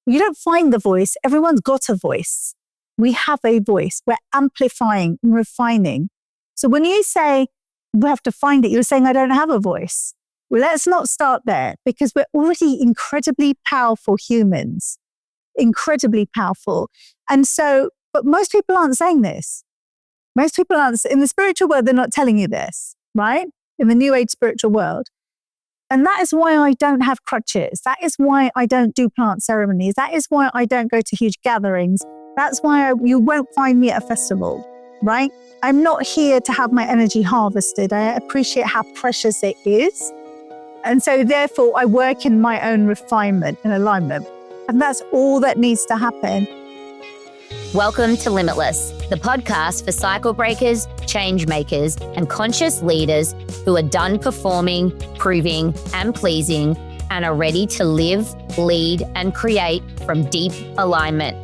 You don't find the voice. Everyone's got a voice. We have a voice. We're amplifying and refining. So when you say we have to find it, you're saying I don't have a voice. Well, let's not start there, because we're already incredibly powerful humans, incredibly powerful. And so, but most people aren't saying this. Most people aren't, in the spiritual world, they're not telling you this, right? In the New Age spiritual world. And that is why I don't have crutches. That is why I don't do plant ceremonies. That is why I don't go to huge gatherings. That's why you won't find me at a festival, right? I'm not here to have my energy harvested. I appreciate how precious it is. And so therefore I work in my own refinement and alignment. And that's all that needs to happen. Welcome to Limitless, the podcast for cycle breakers, change makers, and conscious leaders who are done performing, proving, and pleasing, and are ready to live, lead, and create from deep alignment.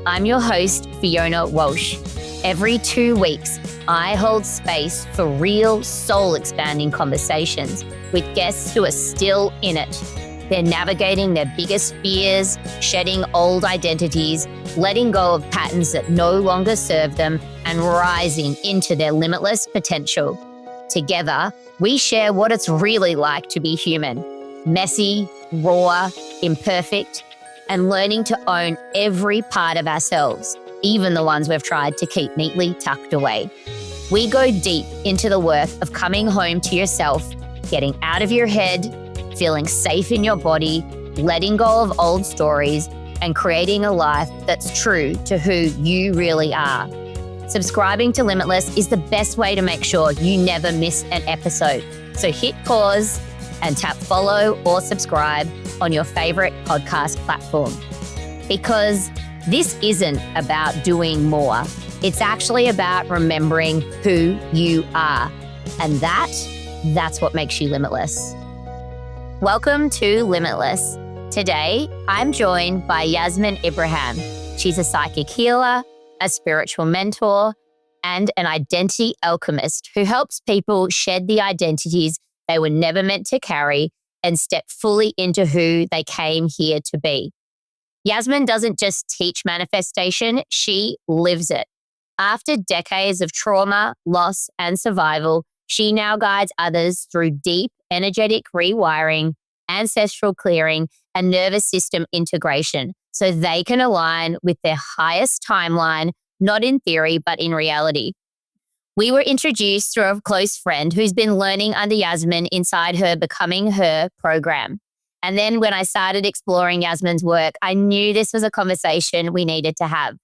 I'm your host, Fiona Walsh. Every 2 weeks, I hold space for real soul-expanding conversations with guests who are still in it. They're navigating their biggest fears, shedding old identities, letting go of patterns that no longer serve them, and rising into their limitless potential. Together, we share what it's really like to be human, messy, raw, imperfect, and learning to own every part of ourselves, even the ones we've tried to keep neatly tucked away. We go deep into the work of coming home to yourself, getting out of your head, feeling safe in your body, letting go of old stories, and creating a life that's true to who you really are. Subscribing to Limitless is the best way to make sure you never miss an episode. So hit pause and tap follow or subscribe on your favorite podcast platform. Because this isn't about doing more. It's actually about remembering who you are. And that's what makes you limitless. Welcome to Limitless. Today, I'm joined by Yasmin Ibrahim. She's a psychic healer, a spiritual mentor, and an identity alchemist who helps people shed the identities they were never meant to carry and step fully into who they came here to be. Yasmin doesn't just teach manifestation, she lives it. After decades of trauma, loss, and survival, she now guides others through deep energetic rewiring, ancestral clearing, and nervous system integration so they can align with their highest timeline, not in theory, but in reality. We were introduced through a close friend who's been learning under Yasmin inside her Becoming Her program. And then when I started exploring Yasmin's work, I knew this was a conversation we needed to have.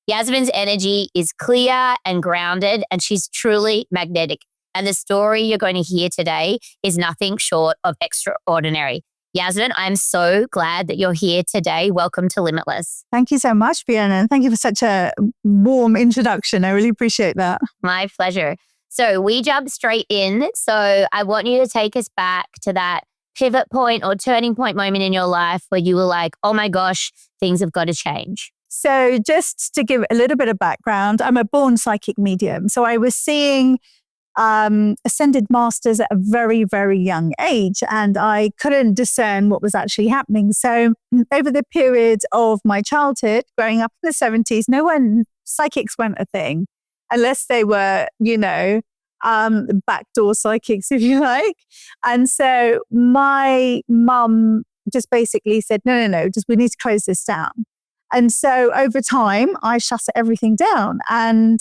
Yasmin's energy is clear and grounded, and she's truly magnetic. And the story you're going to hear today is nothing short of extraordinary. Yasmin, I'm so glad that you're here today. Welcome to Limitless. Thank you so much, Fiona. And thank you for such a warm introduction. I really appreciate that. My pleasure. So we jump straight in. So I want you to take us back to that pivot point or turning point moment in your life where you were like, oh my gosh, things have got to change. So just to give a little bit of background, I'm a born psychic medium. So I was seeing ascended masters at a very, very young age, and I couldn't discern what was actually happening. So over the period of my childhood, growing up in the 70s, psychics weren't a thing unless they were, backdoor psychics, if you like. And so my mum just basically said, no, we need to close this down. And so over time, I shut everything down. And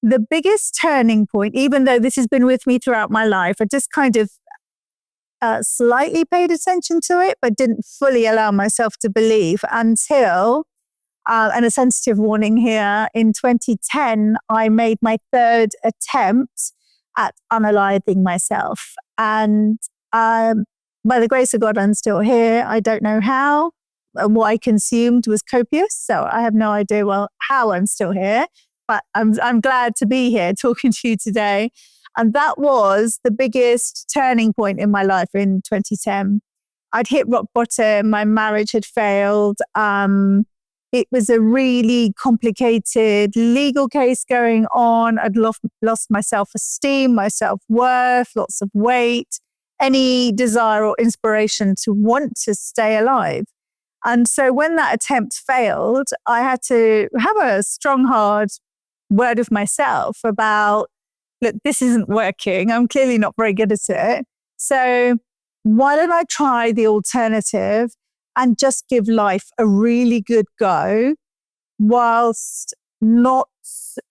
the biggest turning point, even though this has been with me throughout my life, I just kind of slightly paid attention to it, but didn't fully allow myself to believe until, and a sensitive warning here, in 2010, I made my third attempt at unaliving myself. And by the grace of God, I'm still here. I don't know how. And what I consumed was copious. So I have no idea, how I'm still here. But I'm glad to be here talking to you today. And that was the biggest turning point in my life in 2010. I'd hit rock bottom. My marriage had failed. It was a really complicated legal case going on. I'd lost my self-esteem, my self-worth, lots of weight, any desire or inspiration to want to stay alive. And so when that attempt failed, I had to have a strong, hard word of myself about, look, this isn't working. I'm clearly not very good at it. So why don't I try the alternative and just give life a really good go whilst not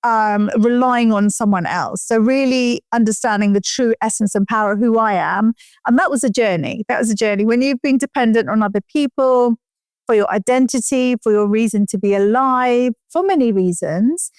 relying on someone else. So really understanding the true essence and power of who I am. And that was a journey. That was a journey. When you've been dependent on other people for your identity, for your reason to be alive, for many reasons,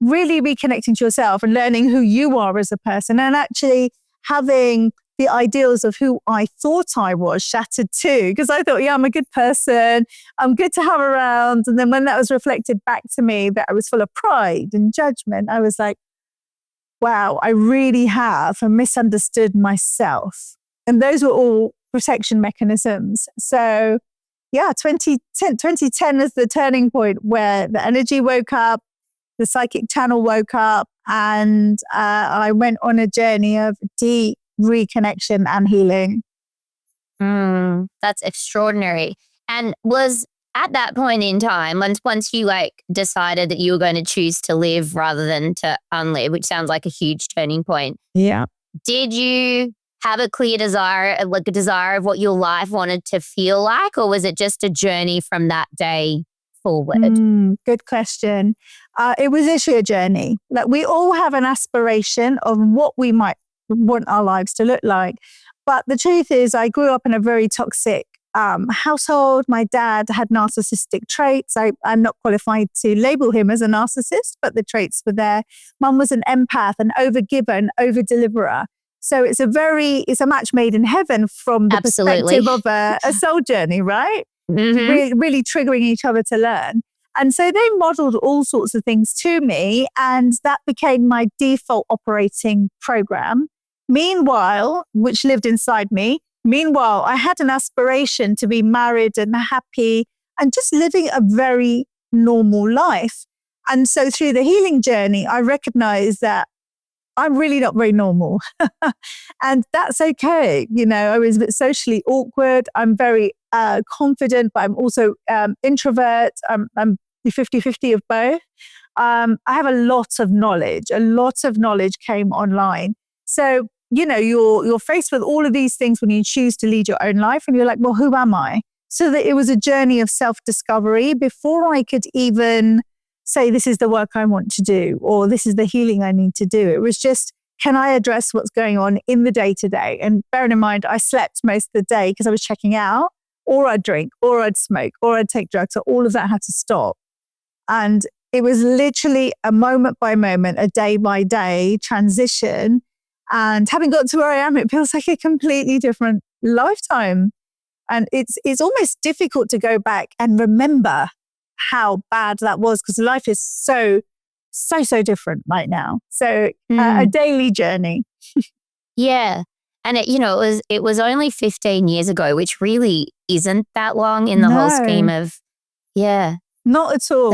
really reconnecting to yourself and learning who you are as a person, and actually having the ideals of who I thought I was shattered too. Because I thought, yeah, I'm a good person. I'm good to have around. And then when that was reflected back to me that I was full of pride and judgment, I was like, wow, I really have misunderstood myself. And those were all protection mechanisms. So yeah, 2010 is the turning point where the energy woke up, the psychic channel woke up, and I went on a journey of deep reconnection and healing. That's extraordinary. And was at that point in time, once you decided that you were going to choose to live rather than to unlive, which sounds like a huge turning point. Yeah. Did you have a clear desire, like a desire of what your life wanted to feel like, or was it just a journey from that day forward? Good question. It was actually a journey. Like, we all have an aspiration of what we might want our lives to look like. But the truth is, I grew up in a very toxic household. My dad had narcissistic traits. I'm not qualified to label him as a narcissist, but the traits were there. Mum was an empath, an overgiver, over-deliverer. So it's a match made in heaven from the perspective of a soul journey, right? Mm-hmm. Really triggering each other to learn. And so they modeled all sorts of things to me, and that became my default operating program. Meanwhile, which lived inside me, I had an aspiration to be married and happy and just living a very normal life. And so through the healing journey, I recognized that I'm really not very normal. And that's okay. You know, I was a bit socially awkward. I'm very confident, but I'm also introvert. I'm 50-50 of both. I have a lot of knowledge. A lot of knowledge came online. So, you know, you're faced with all of these things when you choose to lead your own life, and you're like, well, who am I? So that it was a journey of self-discovery before I could even say, this is the work I want to do, or this is the healing I need to do. It was just, can I address what's going on in the day-to-day? And bearing in mind, I slept most of the day because I was checking out, or I'd drink, or I'd smoke, or I'd take drugs. So all of that had to stop. And it was literally a moment by moment, a day by day transition. And having got to where I am, it feels like a completely different lifetime. And it's almost difficult to go back and remember how bad that was, because life is so different right now. So a daily journey. Yeah. And it was only 15 years ago, which really isn't that long in the whole scheme of, yeah. Not at all.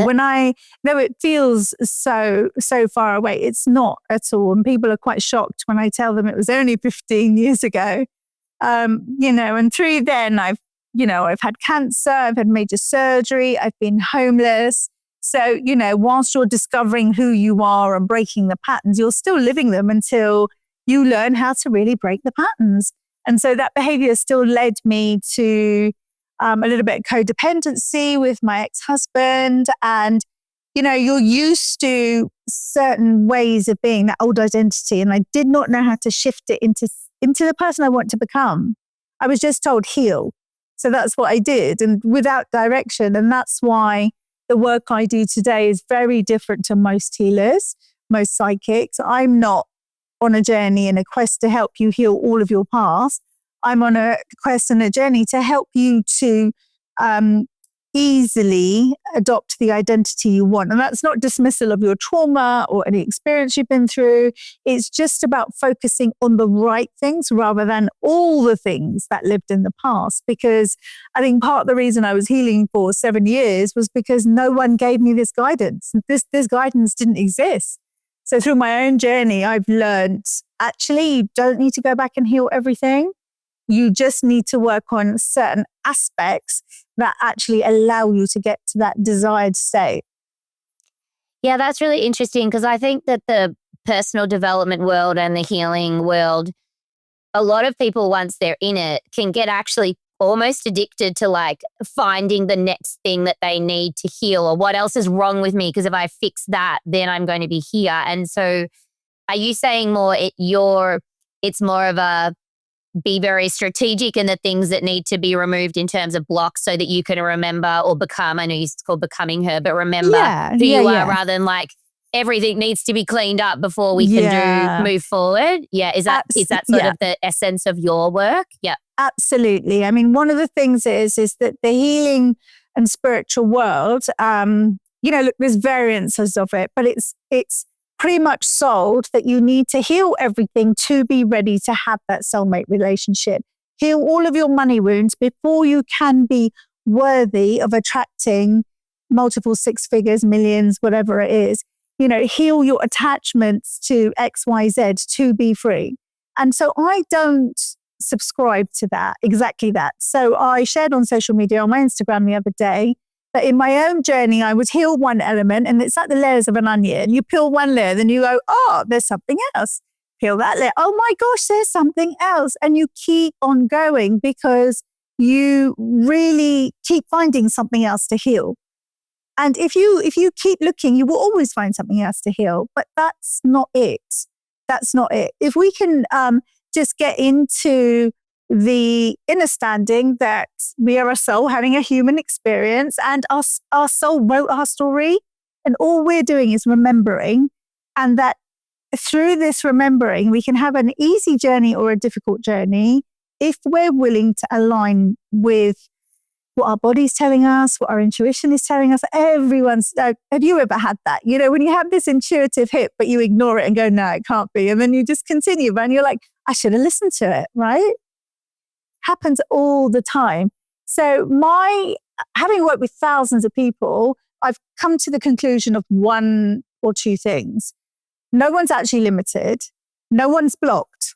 Though it feels so far away, it's not at all. And people are quite shocked when I tell them it was only 15 years ago. And through then I've had cancer, I've had major surgery, I've been homeless. So, whilst you're discovering who you are and breaking the patterns, you're still living them until you learn how to really break the patterns. And so that behavior still led me to a little bit of codependency with my ex-husband. And, you're used to certain ways of being, that old identity. And I did not know how to shift it into the person I want to become. I was just told, heal. So that's what I did, and without direction. And that's why the work I do today is very different to most healers, most psychics. I'm not on a journey and a quest to help you heal all of your past. I'm on a quest and a journey to help you to easily adopt the identity you want. And that's not dismissal of your trauma or any experience you've been through. It's just about focusing on the right things rather than all the things that lived in the past. Because I think part of the reason I was healing for 7 years was because no one gave me this guidance. This guidance didn't exist. So through my own journey, I've learned, actually, you don't need to go back and heal everything. You just need to work on certain aspects that actually allow you to get to that desired state. Yeah, that's really interesting because I think that the personal development world and the healing world, a lot of people, once they're in it, can get actually almost addicted to like finding the next thing that they need to heal, or what else is wrong with me, because if I fix that, then I'm going to be here. And so are you saying more it's more of a be very strategic in the things that need to be removed in terms of blocks so that you can remember or become, I know it's called becoming her, but remember who you are rather than like everything needs to be cleaned up before we can move forward. Yeah. Is that sort of the essence of your work? Yeah. Absolutely. I mean, one of the things is that the healing and spiritual world, look, there's variances of it, but it's pretty much sold that you need to heal everything to be ready to have that soulmate relationship. Heal all of your money wounds before you can be worthy of attracting multiple six figures, millions, whatever it is. Heal your attachments to X, Y, Z to be free. And so I don't subscribe to that, exactly that. So I shared on social media, on my Instagram the other day, that in my own journey, I would heal one element, and it's like the layers of an onion. You peel one layer, then you go, oh, there's something else. Peel that layer. Oh my gosh, there's something else. And you keep on going because you really keep finding something else to heal. And if you keep looking, you will always find something else to heal. But that's not it. That's not it. If we can just get into the understanding that we are a soul having a human experience, and our soul wrote our story, and all we're doing is remembering, and that through this remembering, we can have an easy journey or a difficult journey if we're willing to align with what our body's telling us, what our intuition is telling us. Have you ever had that? When you have this intuitive hit, but you ignore it and go, no, it can't be. And then you just continue, and you're like, I should have listened to it, right? Happens all the time. So having worked with thousands of people, I've come to the conclusion of one or two things. No one's actually limited. No one's blocked.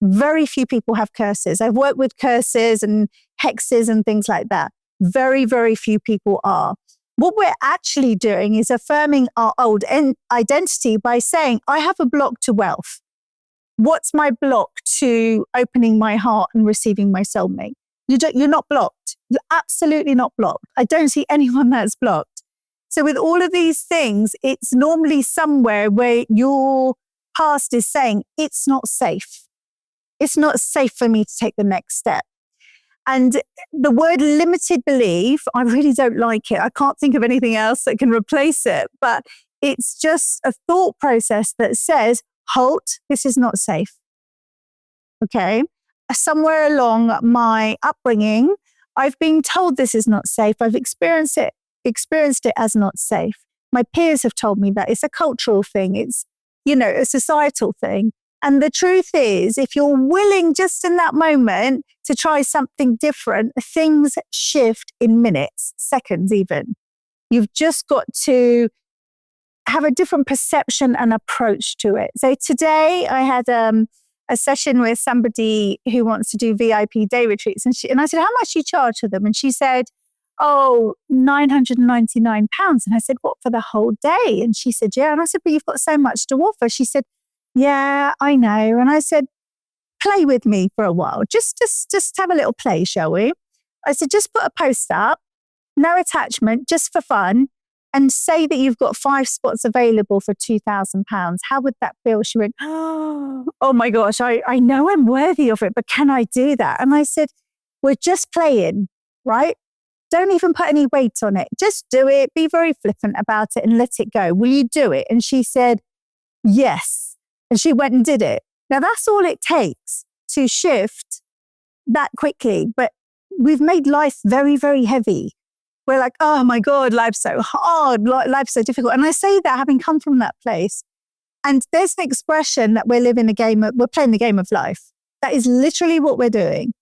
Very few people have curses. I've worked with curses and hexes and things like that. Very, very few people are. What we're actually doing is affirming our old identity by saying, I have a block to wealth. What's my block to opening my heart and receiving my soulmate? You're not blocked. You're absolutely not blocked. I don't see anyone that's blocked. So with all of these things, it's normally somewhere where your past is saying, it's not safe. It's not safe for me to take the next step. And the word limited belief, I really don't like it. I can't think of anything else that can replace it. But it's just a thought process that says, halt, this is not safe. Okay. Somewhere along my upbringing, I've been told this is not safe. I've experienced it as not safe. My peers have told me that it's a cultural thing. It's, a societal thing. And the truth is, if you're willing just in that moment to try something different, things shift in minutes, seconds even. You've just got to have a different perception and approach to it. So today I had a session with somebody who wants to do VIP day retreats. And I said, how much do you charge for them? And she said, oh, £999. And I said, what, for the whole day? And she said, yeah. And I said, but you've got so much to offer. She said, yeah, I know. And I said, play with me for a while. Just have a little play, shall we? I said, just put a post up, no attachment, just for fun, and say that you've got 5 spots available for £2,000. How would that feel? She went, oh my gosh, I know I'm worthy of it, but can I do that? And I said, we're just playing, right? Don't even put any weight on it. Just do it. Be very flippant about it and let it go. Will you do it? And she said, yes. And she went and did it. Now that's all it takes to shift that quickly. But we've made life very, very heavy. We're like, oh my God, life's so hard. Life's so difficult. And I say that having come from that place. And there's an expression that we're playing the game of life. That is literally what we're doing.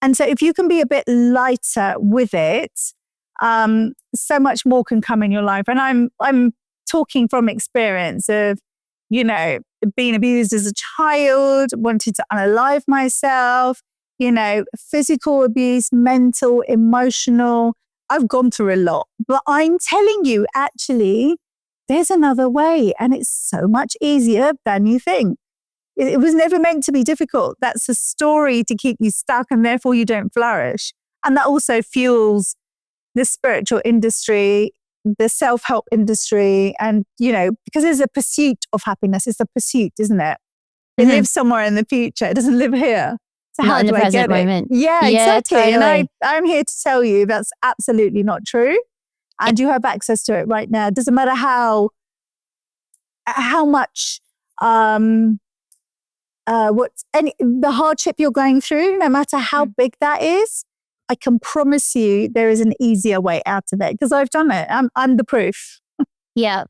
And so if you can be a bit lighter with it, so much more can come in your life. And I'm talking from experience of, being abused as a child, wanted to unalive myself, physical abuse, mental, emotional. I've gone through a lot, but I'm telling you, actually, there's another way, and it's so much easier than you think. It was never meant to be difficult. That's a story to keep you stuck, and therefore you don't flourish. And that also fuels the spiritual industry, the self-help industry, and, because there's a pursuit of happiness. It's a pursuit, isn't it? It lives somewhere in the future. It doesn't live here. So not how in do the I present get it? moment. Yeah, exactly. Totally. And I'm here to tell you that's absolutely not true. And you have access to it right now. It doesn't matter how much, the hardship you're going through, no matter how big that is, I can promise you there is an easier way out of it, because I've done it. I'm the proof. Yeah.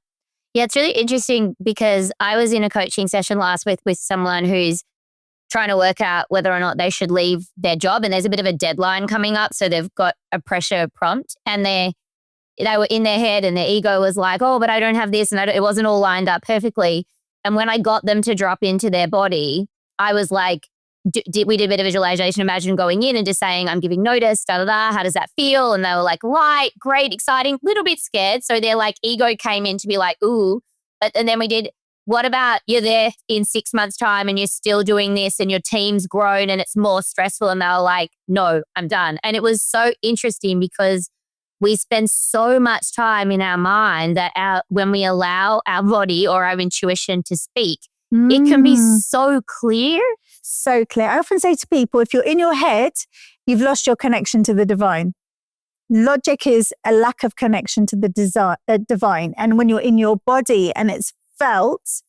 Yeah, it's really interesting because I was in a coaching session last week with someone who's trying to work out whether or not they should leave their job, and there's a bit of a deadline coming up, so they've got a pressure prompt, and they were in their head, and their ego was like, oh, but I don't have this, and it wasn't all lined up perfectly. And when I got them to drop into their body, I was like, we did a bit of visualization. Imagine going in and just saying, I'm giving notice, how does that feel? And they were like, light, great, exciting, little bit scared. So their ego came in to be like, ooh. And then we did, what about you're there in 6 months' time and you're still doing this and your team's grown and it's more stressful? And they were like, no, I'm done. And it was so interesting because we spend so much time in our mind that when we allow our body or our intuition to speak, it can be so clear. So clear. I often say to people, if you're in your head, you've lost your connection to the divine. Logic is a lack of connection to the divine. And when you're in your body and it's felt,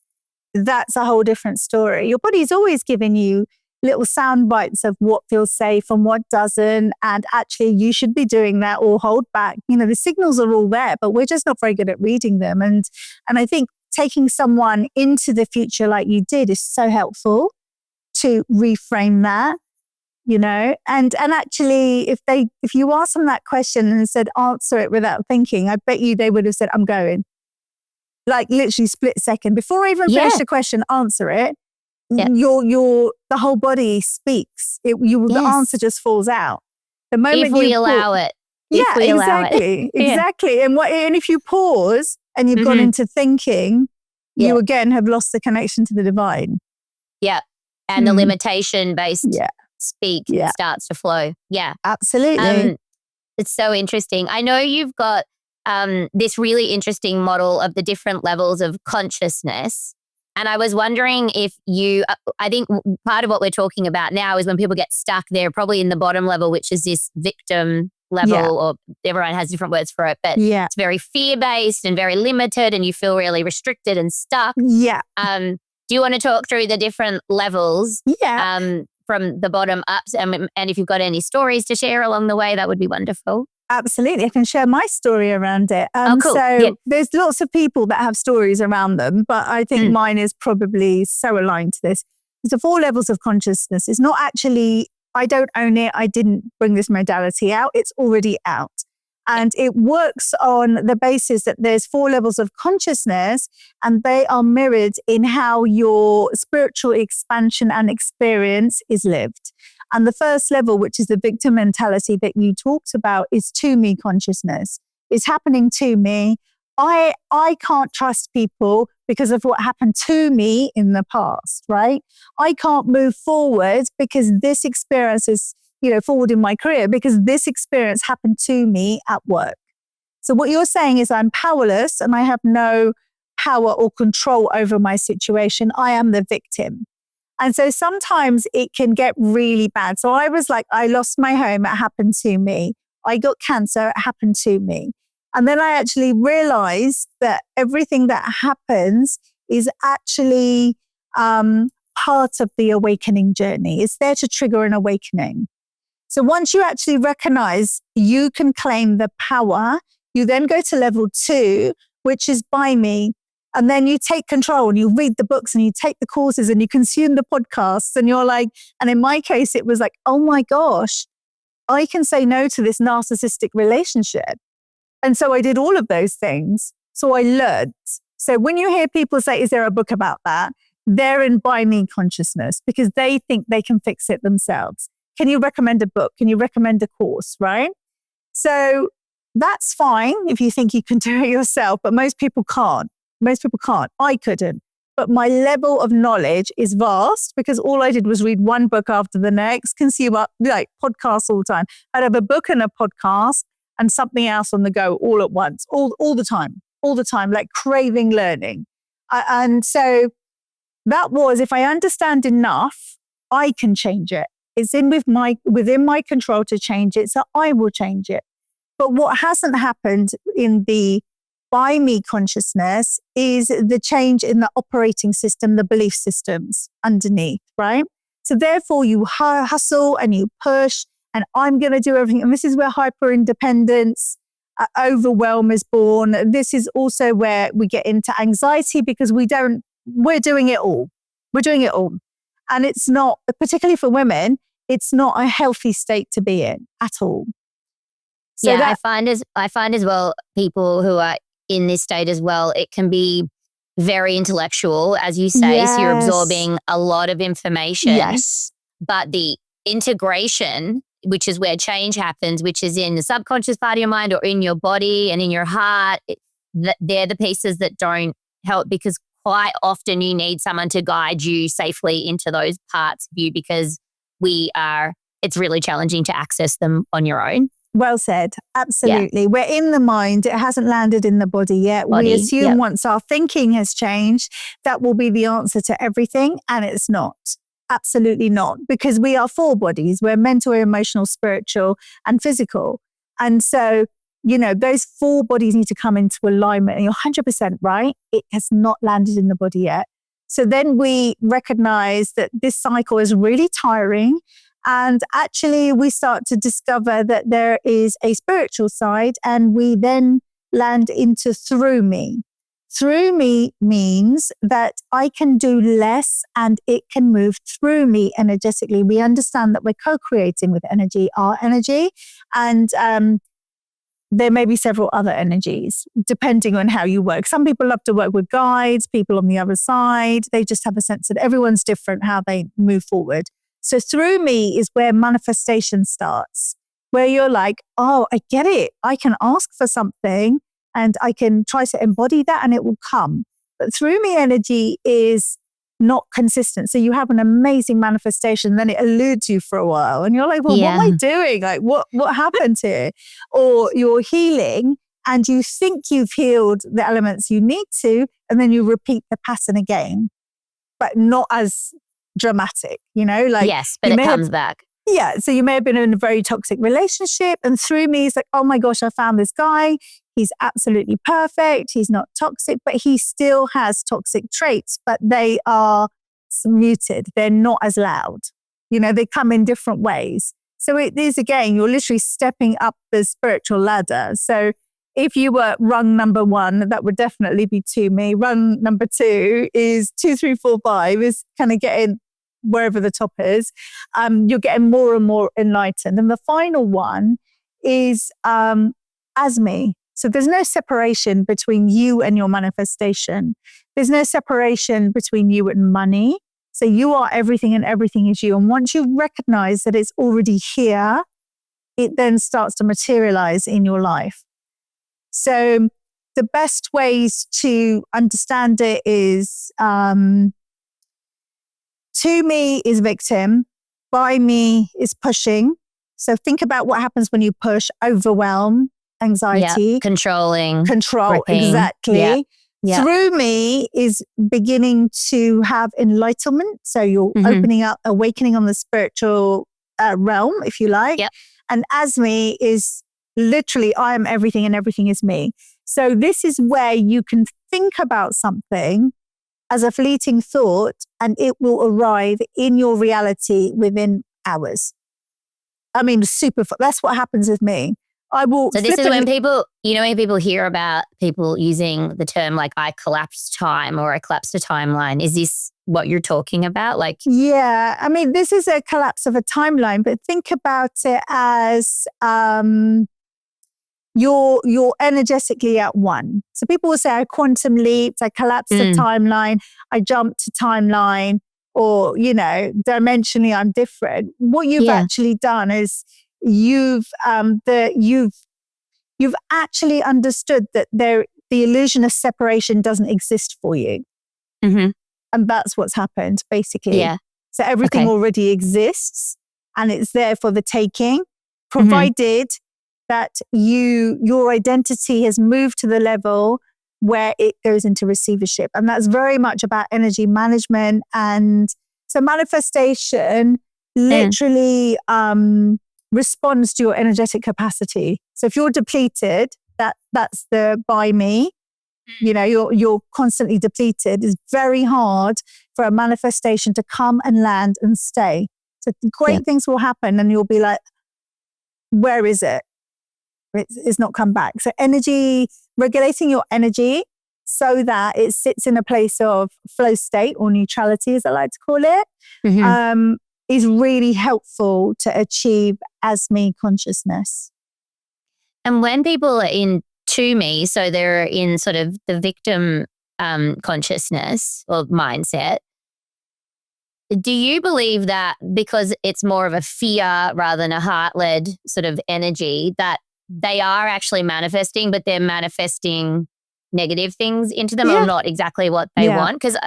that's a whole different story. Your body's always giving you little sound bites of what feels safe and what doesn't. And actually, you should be doing that or hold back. The signals are all there, but we're just not very good at reading them. And I think taking someone into the future like you did is so helpful to reframe that, and actually if you asked them that question and said, answer it without thinking, I bet you they would have said, I'm going. Like literally split second. Before I even finish the question, answer it. Yeah. The whole body speaks. The answer just falls out. The moment if we allow it. Yeah, exactly. Exactly. And if you pause and you've gone into thinking, you again have lost the connection to the divine. Yeah. And the limitation-based speak starts to flow. Yeah. Absolutely. It's so interesting. I know you've got this really interesting model of the different levels of consciousness. And I was wondering if I think part of what we're talking about now is when people get stuck, they're probably in the bottom level, which is this victim level, or everyone has different words for it, but it's very fear-based and very limited and you feel really restricted and stuck. Yeah. Do you want to talk through the different levels from the bottom up? And if you've got any stories to share along the way, that would be wonderful. Absolutely. I can share my story around it. Cool. So there's lots of people that have stories around them, but I think mine is probably so aligned to this. There's 4 levels of consciousness. It's not actually, I don't own it. I didn't bring this modality out. It's already out. And it works on the basis that there's 4 levels of consciousness and they are mirrored in how your spiritual expansion and experience is lived. And the first level, which is the victim mentality that you talked about, is to me consciousness. It's happening to me. I can't trust people because of what happened to me in the past, right? I can't move forward because this experience is forward in my career because this experience happened to me at work. So what you're saying is I'm powerless and I have no power or control over my situation. I am the victim. And so sometimes it can get really bad. So I was like, I lost my home. It happened to me. I got cancer. It happened to me. And then I actually realized that everything that happens is actually part of the awakening journey. It's there to trigger an awakening. So once you actually recognize you can claim the power, you then go to level 2, which is by me. And then you take control and you read the books and you take the courses and you consume the podcasts and you're like, and in my case, it was like, oh my gosh, I can say no to this narcissistic relationship. And so I did all of those things. So I learned. So when you hear people say, is there a book about that? They're in by me consciousness because they think they can fix it themselves. can you recommend a book? Can you recommend a course? Right? So that's fine if you think you can do it yourself, but most people can't. Most people can't. I couldn't. But my level of knowledge is vast because all I did was read one book after the next, consume like podcasts all the time. I'd have a book and a podcast and something else on the go all at once, all the time, like craving learning. And so that was, if I understand enough, I can change it. It's within my control to change it, so I will change it. But what hasn't happened in the by me consciousness is the change in the operating system, the belief systems underneath, right? So therefore you hustle and you push and I'm going to do everything. And this is where hyper independence, overwhelm is born. This is also where we get into anxiety because we're doing it all. We're doing it all. And it's not, particularly for women, it's not a healthy state to be in at all. So I find as well, people who are in this state as well, it can be very intellectual, as you say. Yes. So you're absorbing a lot of information. Yes. But the integration, which is where change happens, which is in the subconscious part of your mind or in your body and in your heart, they're the pieces that don't help because quite often you need someone to guide you safely into those parts of you because it's really challenging to access them on your own. Well said. Absolutely. Yeah. We're in the mind. It hasn't landed in the body yet. We assume once our thinking has changed, that will be the answer to everything. And it's not. Absolutely not. Because we are 4 bodies. We're mental, emotional, spiritual, and physical. And so, those 4 bodies need to come into alignment. And you're 100% right. It has not landed in the body yet. So then we recognize that this cycle is really tiring. And actually, we start to discover that there is a spiritual side, and we then land into through me. Through me means that I can do less and it can move through me energetically. We understand that we're co-creating with energy, our energy, and there may be several other energies depending on how you work. Some people love to work with guides, people on the other side. They just have a sense that everyone's different how they move forward. So through me is where manifestation starts, where you're like, oh, I get it. I can ask for something and I can try to embody that and it will come. But through me energy is not consistent. So you have an amazing manifestation, then it eludes you for a while. And you're like, well, what am I doing? Like, what happened here? Or you're healing and you think you've healed the elements you need to, and then you repeat the pattern again, but not as dramatic, yes, but it comes back. Yeah. So you may have been in a very toxic relationship and through me, it's like, oh my gosh, I found this guy. He's absolutely perfect. He's not toxic, but he still has toxic traits, but they are muted. They're not as loud. They come in different ways. So it is, again, you're literally stepping up the spiritual ladder. So if you were rung number 1, that would definitely be to me. Rung number 2 is 2, 3, 4, 5 is kind of getting wherever the top is. You're getting more and more enlightened. And the final one is as me. So there's no separation between you and your manifestation. There's no separation between you and money. So you are everything and everything is you. And once you recognize that it's already here, it then starts to materialize in your life. So the best ways to understand it is, to me is victim, by me is pushing. So think about what happens when you push, overwhelm, anxiety. Control, gripping. Exactly. Yep. Through me is beginning to have enlightenment. So you're opening up, awakening on the spiritual realm, if you like. Yep. And as me is literally, I am everything and everything is me. So this is where you can think about something as a fleeting thought and it will arrive in your reality within hours. I mean, that's what happens with me. I will. So this is when people, when people hear about people using the term like I collapsed time or I collapsed a timeline. Is this what you're talking about? Yeah, I mean, this is a collapse of a timeline, but think about it as you're energetically at one. So people will say I quantum leaped, I collapsed a timeline, I jumped a timeline, or, you know, dimensionally I'm different. What you've actually done is you've actually understood that the illusion of separation doesn't exist for you. Mm-hmm. And that's what's happened, basically. Yeah. So everything already exists and it's there for the taking, provided that your identity has moved to the level where it goes into receivership. And that's very much about energy management. And so manifestation literally responds to your energetic capacity. So if you're depleted, that's the by me. You know, you're constantly depleted. It's very hard for a manifestation to come and land and stay. So great things will happen and you'll be like, where is it? It's not come back. So energy, regulating your energy so that it sits in a place of flow state or neutrality, as I like to call it, is really helpful to achieve as-me consciousness. And when people are in to me, so they're in sort of the victim consciousness or mindset, do you believe that because it's more of a fear rather than a heart-led sort of energy that they are actually manifesting, but they're manifesting negative things into them or not exactly what they want? Because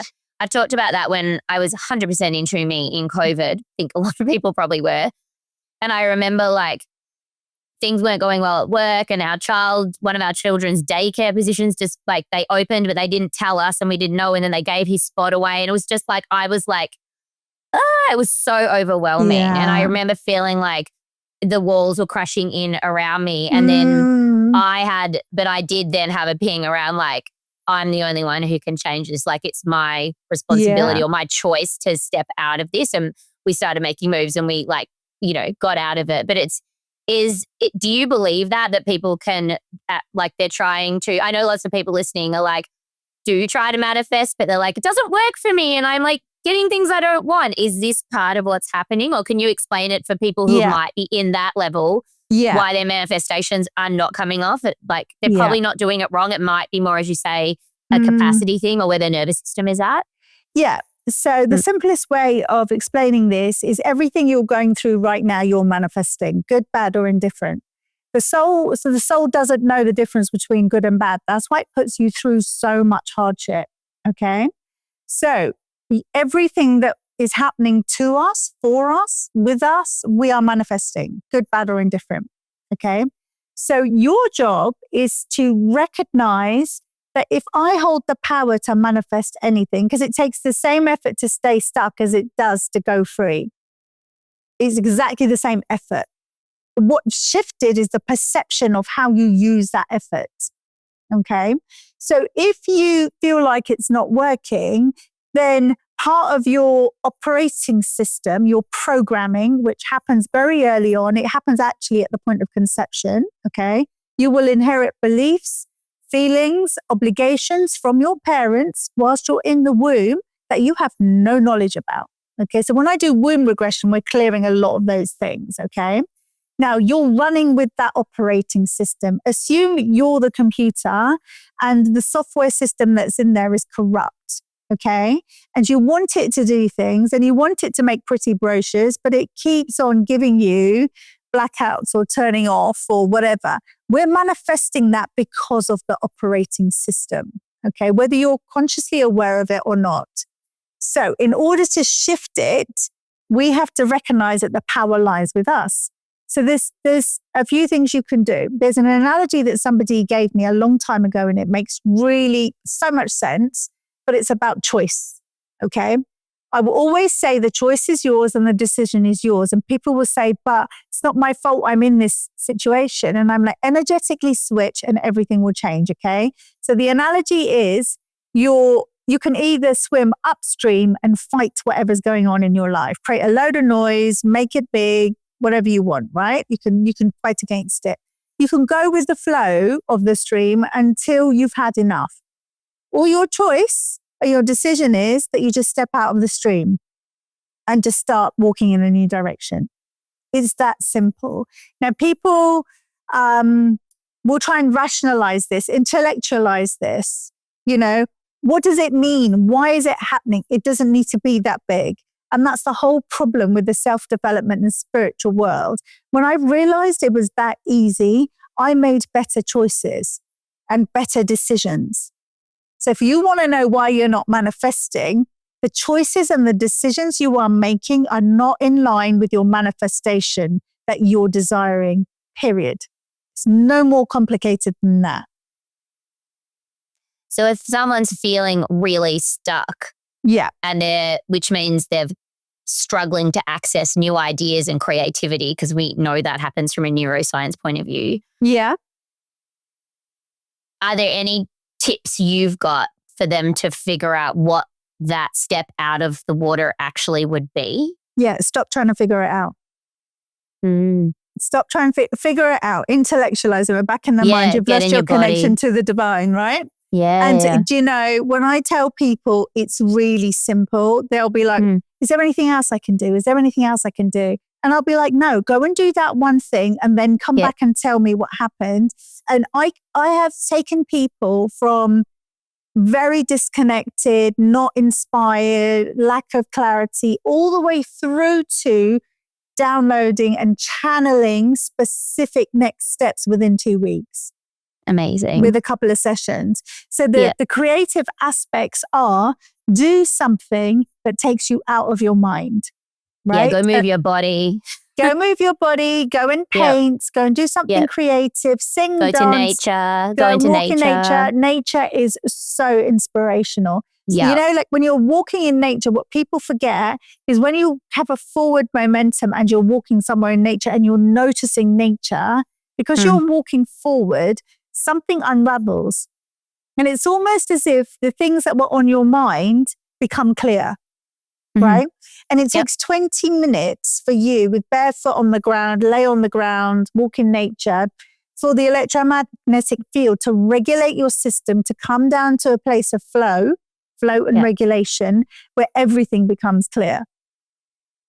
I talked about that when I was 100% into me in COVID. I think a lot of people probably were. And I remember like things weren't going well at work and one of our children's daycare positions just like they opened, but they didn't tell us and we didn't know. And then they gave his spot away. And it was just like, I was like, it was so overwhelming. And I remember feeling like the walls were crashing in around me. And then I did then have a ping around like, I'm the only one who can change this. Like it's my responsibility or my choice to step out of this. And we started making moves and we like, you know, got out of it. But do you believe that people can, like they're trying to, I know lots of people listening are like, do try to manifest, but they're like, it doesn't work for me. And I'm like, getting things I don't want. Is this part of what's happening? Or can you explain it for people who might be in that level, why their manifestations are not coming off? Like they're probably not doing it wrong. It might be more, as you say, a capacity thing or where their nervous system is at. Yeah. So the simplest way of explaining this is everything you're going through right now, you're manifesting, good, bad, or indifferent. The soul doesn't know the difference between good and bad. That's why it puts you through so much hardship. Okay. So everything that is happening to us, for us, with us, we are manifesting, good, bad, or indifferent. Okay. So your job is to recognize that if I hold the power to manifest anything, because it takes the same effort to stay stuck as it does to go free. It's exactly the same effort. What shifted is the perception of how you use that effort. Okay. So if you feel like it's not working, then part of your operating system, your programming, which happens very early on, it happens actually at the point of conception, okay? You will inherit beliefs, feelings, obligations from your parents whilst you're in the womb that you have no knowledge about, okay? So when I do womb regression, we're clearing a lot of those things, okay? Now, you're running with that operating system. Assume you're the computer and the software system that's in there is corrupt. Okay. And you want it to do things and you want it to make pretty brochures, but it keeps on giving you blackouts or turning off or whatever. We're manifesting that because of the operating system. Okay. Whether you're consciously aware of it or not. So in order to shift it, we have to recognize that the power lies with us. So there's a few things you can do. There's an analogy that somebody gave me a long time ago and it makes really so much sense. But it's about choice, okay? I will always say the choice is yours and the decision is yours. And people will say, but it's not my fault I'm in this situation. And I'm like, energetically switch and everything will change, okay? So the analogy is you can either swim upstream and fight whatever's going on in your life, create a load of noise, make it big, whatever you want, right? You can fight against it. You can go with the flow of the stream until you've had enough. Or your choice or your decision is that you just step out of the stream and just start walking in a new direction. It's that simple. Now, people will try and rationalize this, intellectualize this. You know, What does it mean? Why is it happening? It doesn't need to be that big. And that's the whole problem with the self-development and spiritual world. When I realized it was that easy, I made better choices and better decisions. So if you want to know why you're not manifesting, the choices and the decisions you are making are not in line with your manifestation that you're desiring, period. It's no more complicated than that. So if someone's feeling really stuck, and which means they're struggling to access new ideas and creativity, because we know that happens from a neuroscience point of view. Yeah. Are there any tips you've got for them to figure out what that step out of the water actually would be? Yeah, stop trying to figure it out. Stop trying to figure it out. Intellectualize it. We're back in the mind. You've lost your connection to the divine, right? Yeah. And do you know, when I tell people it's really simple, they'll be like, is there anything else I can do? Is there anything else I can do? And I'll be like, no, go and do that one thing and then come back and tell me what happened. And I have taken people from very disconnected, not inspired, lack of clarity, all the way through to downloading and channeling specific next steps within 2 weeks. Amazing. With a couple of sessions. So the creative aspects are do something that takes you out of your mind. Right? Yeah, go move your body. Go move your body, go and paint, go and do something creative, sing, go dance. to nature, go into walk nature. in nature. Nature is so inspirational. Yeah. You know, like when you're walking in nature, what people forget is when you have a forward momentum and you're walking somewhere in nature and you're noticing nature, because you're walking forward, something unravels. And it's almost as if the things that were on your mind become clear. Right? And it takes 20 minutes for you with bare foot on the ground, lay on the ground, walk in nature, for the electromagnetic field to regulate your system, to come down to a place of flow and regulation where everything becomes clear.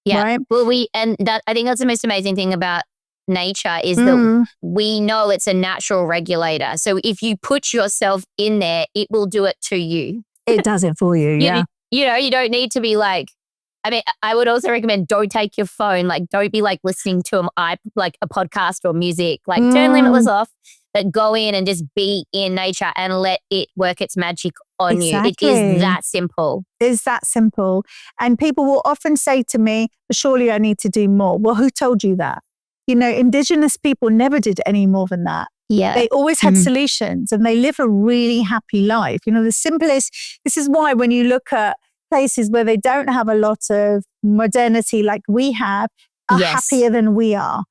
Yeah. Right? Well, I think that's the most amazing thing about nature is that we know it's a natural regulator. So if you put yourself in there, it will do it to you. It does it for you. Yeah. You know, you don't need to be like, I mean, I would also recommend don't take your phone. Like, don't be like listening to a podcast or music. Like, turn Limitless off, but go in and just be in nature and let it work its magic on you. It is that simple. It's that simple. And people will often say to me, surely I need to do more. Well, who told you that? You know, Indigenous people never did any more than that. Yeah. They always had solutions and they live a really happy life. You know, the simplest, this is why when you look at places where they don't have a lot of modernity like we have, are happier than we are.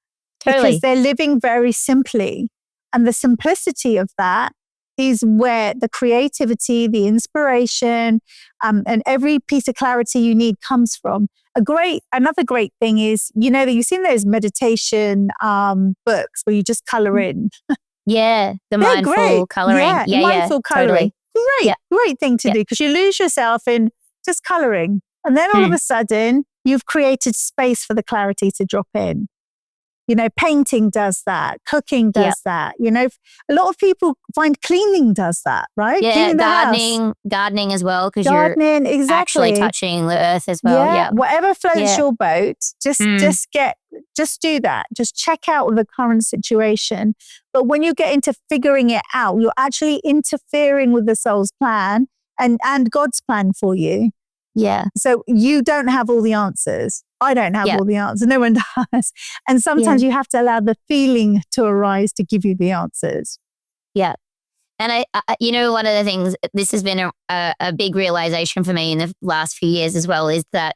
Totally. Because they're living very simply. And the simplicity of that is where the creativity, the inspiration, and every piece of clarity you need comes from. Another great thing is, you know, that you've seen those meditation books where you just color in. Yeah, the mindful coloring. Yeah, mindful coloring. Totally. Great thing to do, because you lose yourself in just coloring. And then all of a sudden, you've created space for the clarity to drop in. You know, painting does that. Cooking does that. You know, a lot of people find cleaning does that, right? Yeah, Cleaning gardening as well, because you're actually touching the earth as well. Yeah, whatever floats your boat, just do that. Just check out the current situation. But when you get into figuring it out, you're actually interfering with the soul's plan and God's plan for you. Yeah. So you don't have all the answers. I don't have all the answers. No one does. And sometimes you have to allow the feeling to arise to give you the answers. Yeah. And I you know, one of the things, this has been a big realization for me in the last few years as well, is that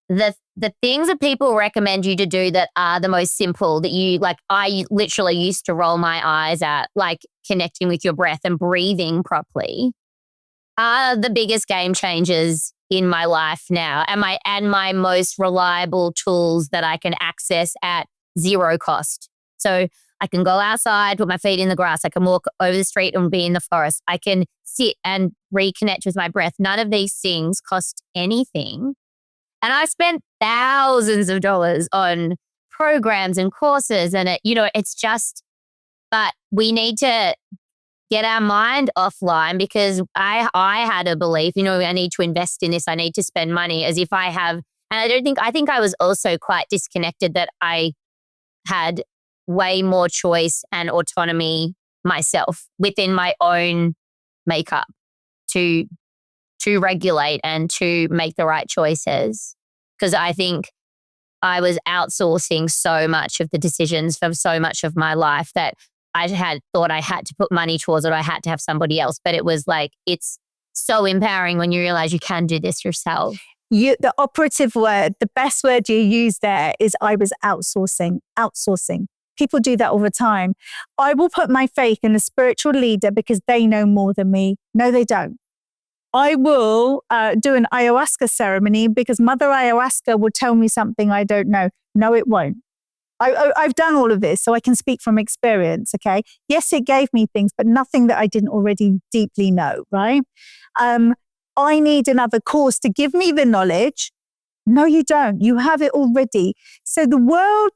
the things that people recommend you to do that are the most simple, that you like, I literally used to roll my eyes at, like connecting with your breath and breathing properly, are the biggest game changers in my life now, and my most reliable tools that I can access at zero cost. So I can go outside, put my feet in the grass. I can walk over the street and be in the forest. I can sit and reconnect with my breath. None of these things cost anything. And I spent thousands of dollars on programs and courses, and it's just, but we need to get our mind offline, because I had a belief, I need to invest in this. I need to spend money as if I have. And I think I was also quite disconnected that I had way more choice and autonomy myself within my own makeup to regulate and to make the right choices. Because I think I was outsourcing so much of the decisions for so much of my life that I had thought I had to put money towards it. I had to have somebody else. But it was like, it's so empowering when you realize you can do this yourself. The operative word, the best word you use there is I was outsourcing. People do that all the time. I will put my faith in a spiritual leader because they know more than me. No, they don't. I will do an ayahuasca ceremony because Mother Ayahuasca will tell me something I don't know. No, it won't. I've done all of this, so I can speak from experience, okay? Yes, it gave me things, but nothing that I didn't already deeply know, right? I need another course to give me the knowledge. No, you don't. You have it already. So the world,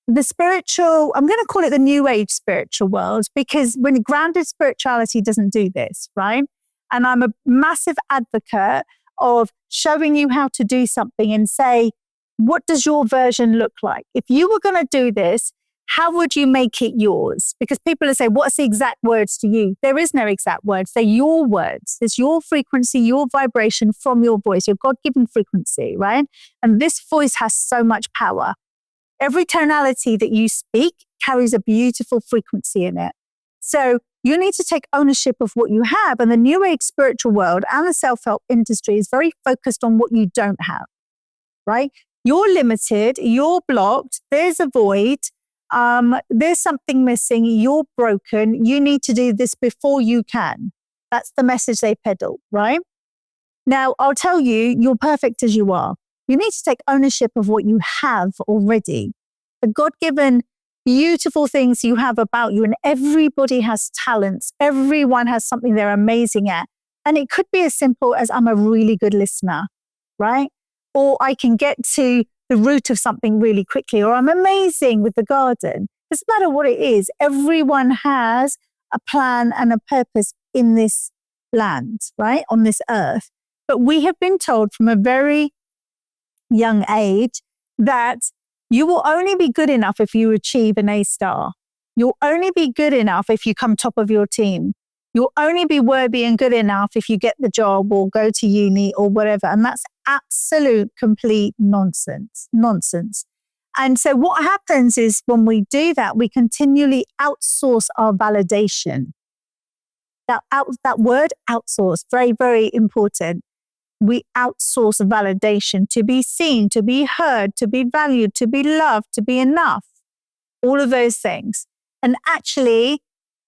the spiritual, I'm going to call it the new age spiritual world, because when grounded spirituality doesn't do this, right? And I'm a massive advocate of showing you how to do something and say, what does your version look like? If you were going to do this, how would you make it yours? Because people will say, what's the exact words to you? There is no exact words. They're your words. It's your frequency, your vibration from your voice, your God-given frequency, right? And this voice has so much power. Every tonality that you speak carries a beautiful frequency in it. So you need to take ownership of what you have. And the new age spiritual world and the self-help industry is very focused on what you don't have, right? You're limited, you're blocked, there's a void, there's something missing, you're broken, you need to do this before you can. That's the message they peddle, right? Now, I'll tell you, you're perfect as you are. You need to take ownership of what you have already. The God-given beautiful things you have about you, and everybody has talents. Everyone has something they're amazing at. And it could be as simple as I'm a really good listener, right? Or I can get to the root of something really quickly, or I'm amazing with the garden. Doesn't matter what it is. Everyone has a plan and a purpose in this land, right? On this earth. But we have been told from a very young age that you will only be good enough if you achieve an A star. You'll only be good enough if you come top of your team. You'll only be worthy and good enough if you get the job or go to uni or whatever. And that's absolute, complete nonsense. And so what happens is when we do that, we continually outsource our validation. That word outsource, very, very important. We outsource validation to be seen, to be heard, to be valued, to be loved, to be enough. All of those things. And actually,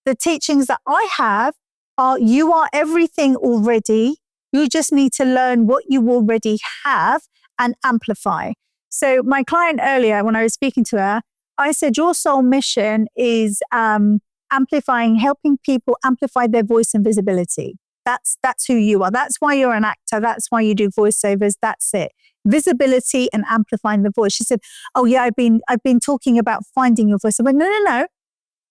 the teachings that I have are you are everything already. You just need to learn what you already have and amplify. So my client earlier, when I was speaking to her, I said, your soul mission is amplifying, helping people amplify their voice and visibility. That's who you are. That's why you're an actor. That's why you do voiceovers. That's it. Visibility and amplifying the voice. She said, oh yeah, I've been talking about finding your voice. I went, no.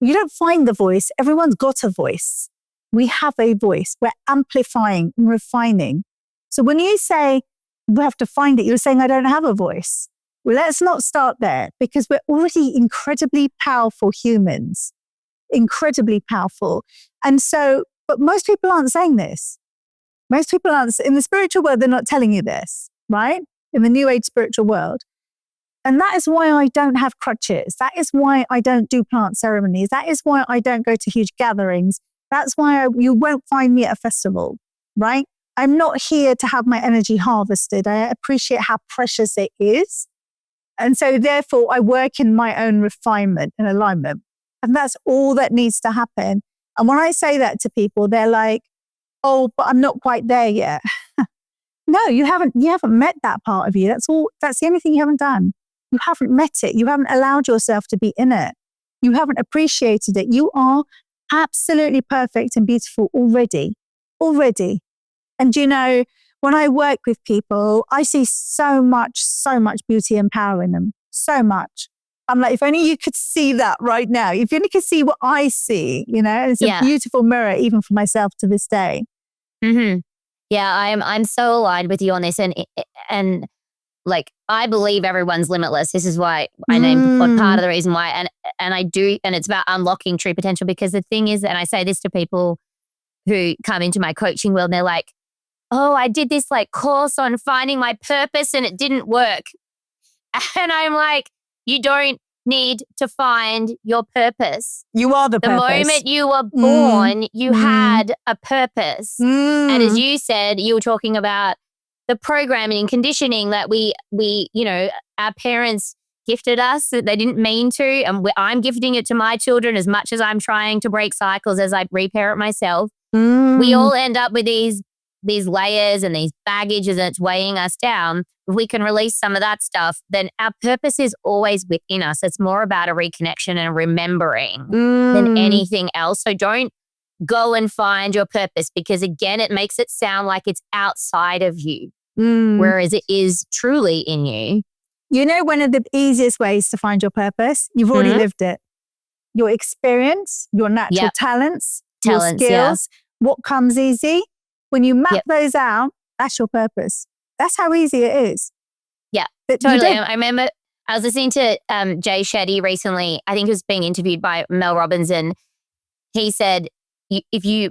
You don't find the voice. Everyone's got a voice. We have a voice. We're amplifying and refining. So when you say we have to find it, you're saying I don't have a voice. Well, let's not start there, because we're already incredibly powerful humans, incredibly powerful. And so, but most people aren't saying this. Most people aren't, in the spiritual world, they're not telling you this, right? In the new age spiritual world. And that is why I don't have crutches. That is why I don't do plant ceremonies. That is why I don't go to huge gatherings. That's why you won't find me at a festival, right? I'm not here to have my energy harvested. I appreciate how precious it is. And so therefore I work in my own refinement and alignment. And that's all that needs to happen. And when I say that to people, they're like, oh, but I'm not quite there yet. No, you haven't met that part of you. That's the only thing you haven't done. You haven't met it. You haven't allowed yourself to be in it. You haven't appreciated it. You are absolutely perfect and beautiful already. And when I work with people, I see so much beauty and power in them. So much. I'm like, if only you could see that right now. If you only could see what I see, it's a beautiful mirror, even for myself to this day. Mm-hmm. Yeah, I'm so aligned with you on this, and like I believe everyone's limitless. This is why I named part of the reason why, and I do, and it's about unlocking true potential. Because the thing is, and I say this to people who come into my coaching world, and they're like, "Oh, I did this like course on finding my purpose, and it didn't work." And I'm like, you don't need to find your purpose. You are the purpose. The moment you were born, you had a purpose. And as you said, you were talking about the programming and conditioning that we our parents gifted us that they didn't mean to. And I'm gifting it to my children as much as I'm trying to break cycles as I reparent myself. We all end up with these layers and these baggages, and it's weighing us down. If we can release some of that stuff, then our purpose is always within us. It's more about a reconnection and remembering than anything else. So don't go and find your purpose, because again, it makes it sound like it's outside of you, whereas it is truly in you. One of the easiest ways to find your purpose, you've already lived it. Your experience, your natural talents, your skills, what comes easy. When you map those out, that's your purpose. That's how easy it is. Yeah, totally. I remember I was listening to Jay Shetty recently. I think he was being interviewed by Mel Robbins, and he said, if you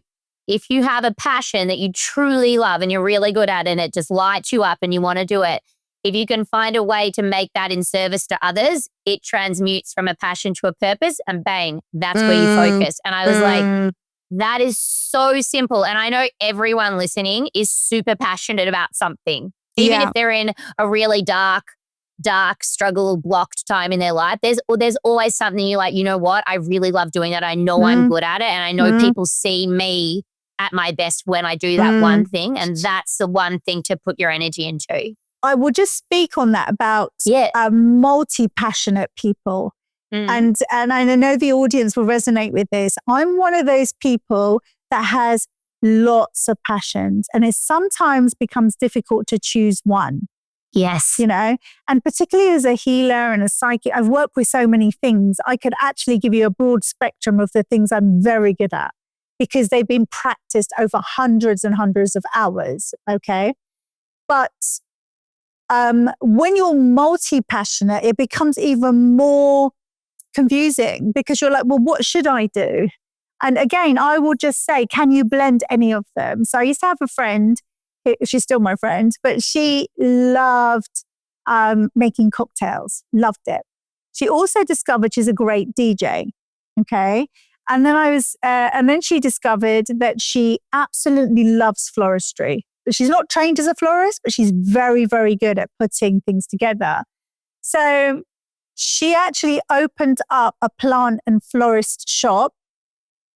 have a passion that you truly love and you're really good at, and it just lights you up and you want to do it, if you can find a way to make that in service to others, it transmutes from a passion to a purpose, and bang, that's where you focus. And I was like, that is so simple. And I know everyone listening is super passionate about something. Even if they're in a really dark, struggle, blocked time in their life, there's always something you're like, you know what? I really love doing that. I know I'm good at it. And I know people see me at my best when I do that one thing. And that's the one thing to put your energy into. I will just speak on that about multi-passionate people. And I know the audience will resonate with this. I'm one of those people that has lots of passions, and it sometimes becomes difficult to choose one. Yes. And particularly as a healer and a psychic, I've worked with so many things. I could actually give you a broad spectrum of the things I'm very good at, because they've been practiced over hundreds and hundreds of hours. Okay. But when you're multi-passionate, it becomes even more confusing, because you're like, well, what should I do? And again, I will just say, can you blend any of them? So I used to have a friend, she's still my friend, but she loved making cocktails, loved it. She also discovered she's a great DJ. Okay. And then she discovered that she absolutely loves floristry. She's not trained as a florist, but she's very, very good at putting things together. So she actually opened up a plant and florist shop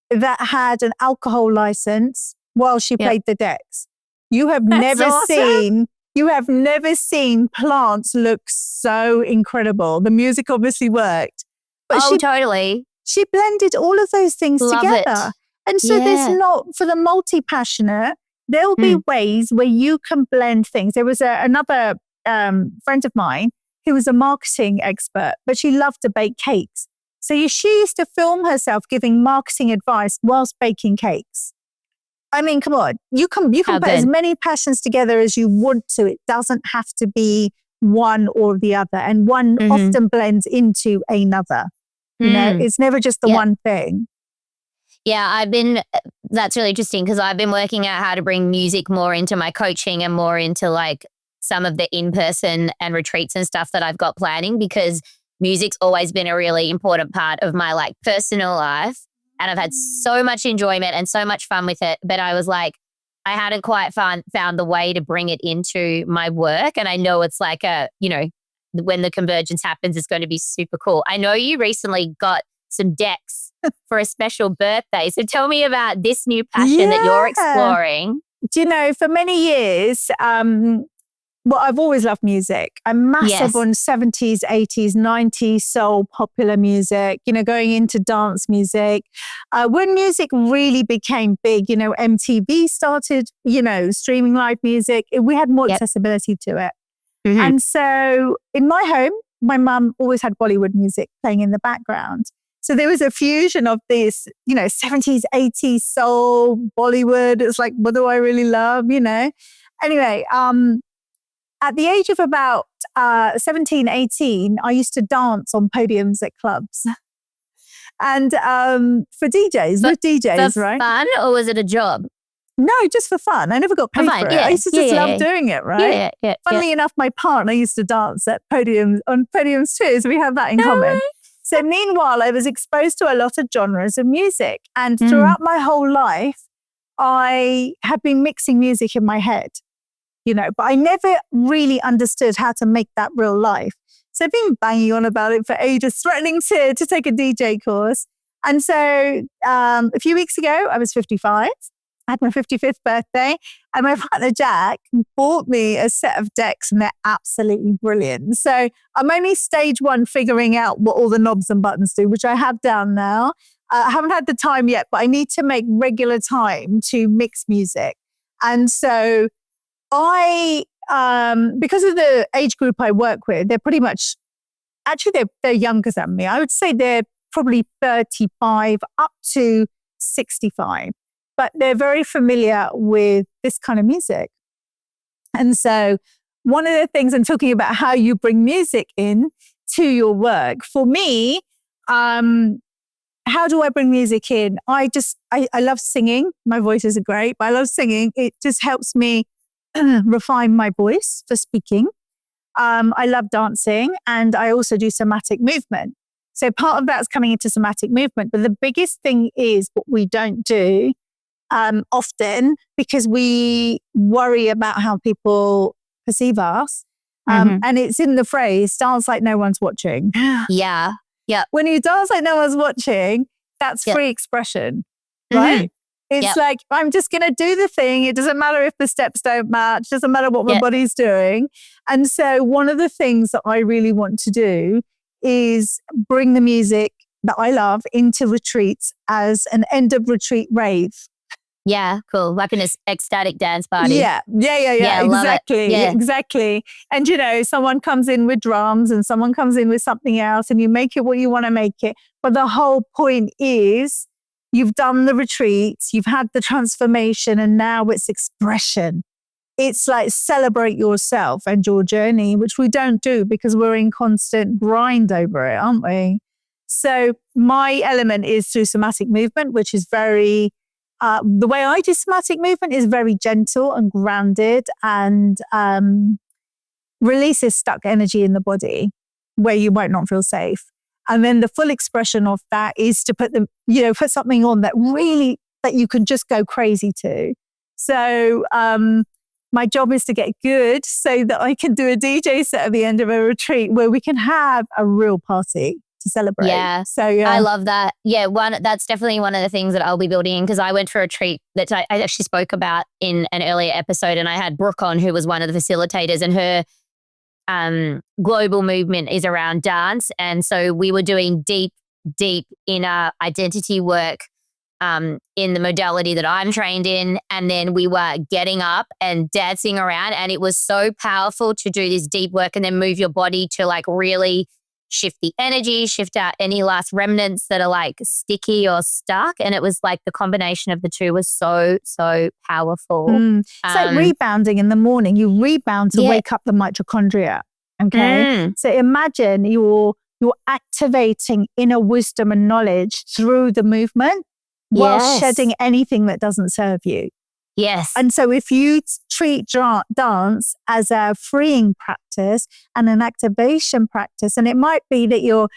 that had an alcohol license while she played the decks. You have never seen plants look so incredible. The music obviously worked. But totally. She blended all of those things together. And so there's not, for the multi-passionate, there'll be ways where you can blend things. There was another friend of mine who was a marketing expert, but she loved to bake cakes. So she used to film herself giving marketing advice whilst baking cakes. I mean, come on. You can put as many passions together as you want to. It doesn't have to be one or the other. And one often blends into another. It's never just the one thing. Yeah, that's really interesting, because I've been working out how to bring music more into my coaching and more into like some of the in-person and retreats and stuff that I've got planning, because music's always been a really important part of my like personal life. And I've had so much enjoyment and so much fun with it. But I was like, I hadn't quite found the way to bring it into my work. And I know it's like when the convergence happens, it's going to be super cool. I know you recently got some decks for a special birthday. So tell me about this new passion that you're exploring. For many years, I've always loved music. I'm massive on 70s, 80s, 90s soul popular music, going into dance music. When music really became big, MTV started, streaming live music. We had more accessibility to it. And so in my home, my mum always had Bollywood music playing in the background. So there was a fusion of this, 70s, 80s soul, Bollywood. It's like, what do I really love, Anyway, at the age of about 17, 18, I used to dance on podiums at clubs. And for DJs, with DJs, for right? fun, or was it a job? No, just for fun. I never got paid for it. Yeah. I used to just love doing it, right? Yeah. Funnily enough, my partner used to dance at on podiums too, so we have that in common. Way. So meanwhile, I was exposed to a lot of genres of music. And throughout my whole life, I have been mixing music in my head, but I never really understood how to make that real life. So I've been banging on about it for ages, threatening to take a DJ course. And so a few weeks ago, I was 55. I had my 55th birthday, and my partner Jack bought me a set of decks, and they're absolutely brilliant. So I'm only stage one figuring out what all the knobs and buttons do, which I have done now. I haven't had the time yet, but I need to make regular time to mix music. And so I, because of the age group I work with, they're pretty much, actually they're younger than me. I would say they're probably 35 up to 65. But they're very familiar with this kind of music. And so one of the things I'm talking about, how you bring music in to your work. For me, how do I bring music in? I love singing. My voice isn't great, but I love singing. It just helps me refine my voice for speaking. I love dancing, and I also do somatic movement. So part of that's coming into somatic movement. But the biggest thing is what we don't do often, because we worry about how people perceive us. And it's in the phrase, dance like no one's watching. Yeah. When you dance like no one's watching, that's free expression, right? It's like, I'm just going to do the thing. It doesn't matter if the steps don't match. Doesn't matter what my body's doing. And so one of the things that I really want to do is bring the music that I love into retreats as an end of retreat rave. Yeah, cool. Like an ecstatic dance party. Yeah, exactly. Yeah. Exactly. And someone comes in with drums and someone comes in with something else, and you make it what you want to make it. But the whole point is you've done the retreats, you've had the transformation, and now it's expression. It's like celebrate yourself and your journey, which we don't do because we're in constant grind over it, aren't we? So my element is through somatic movement, which is very... the way I do somatic movement is very gentle and grounded, and releases stuck energy in the body where you might not feel safe. And then the full expression of that is to put something on that you can just go crazy to. So my job is to get good so that I can do a DJ set at the end of a retreat where we can have a real party to celebrate. Yeah. So I love that. Yeah. That's definitely one of the things that I'll be building in, because I went for a retreat that I actually spoke about in an earlier episode, and I had Brooke on, who was one of the facilitators, and her global movement is around dance. And so we were doing deep inner identity work in the modality that I'm trained in. And then we were getting up and dancing around, and it was so powerful to do this deep work and then move your body to like really shift the energy, shift out any last remnants that are like sticky or stuck. And it was like the combination of the two was so, so powerful. It's like rebounding in the morning. You rebound to wake up the mitochondria. Okay. So imagine you're activating inner wisdom and knowledge through the movement while shedding anything that doesn't serve you. Yes. And so if you treat dance as a freeing practice and an activation practice, and it might be that you're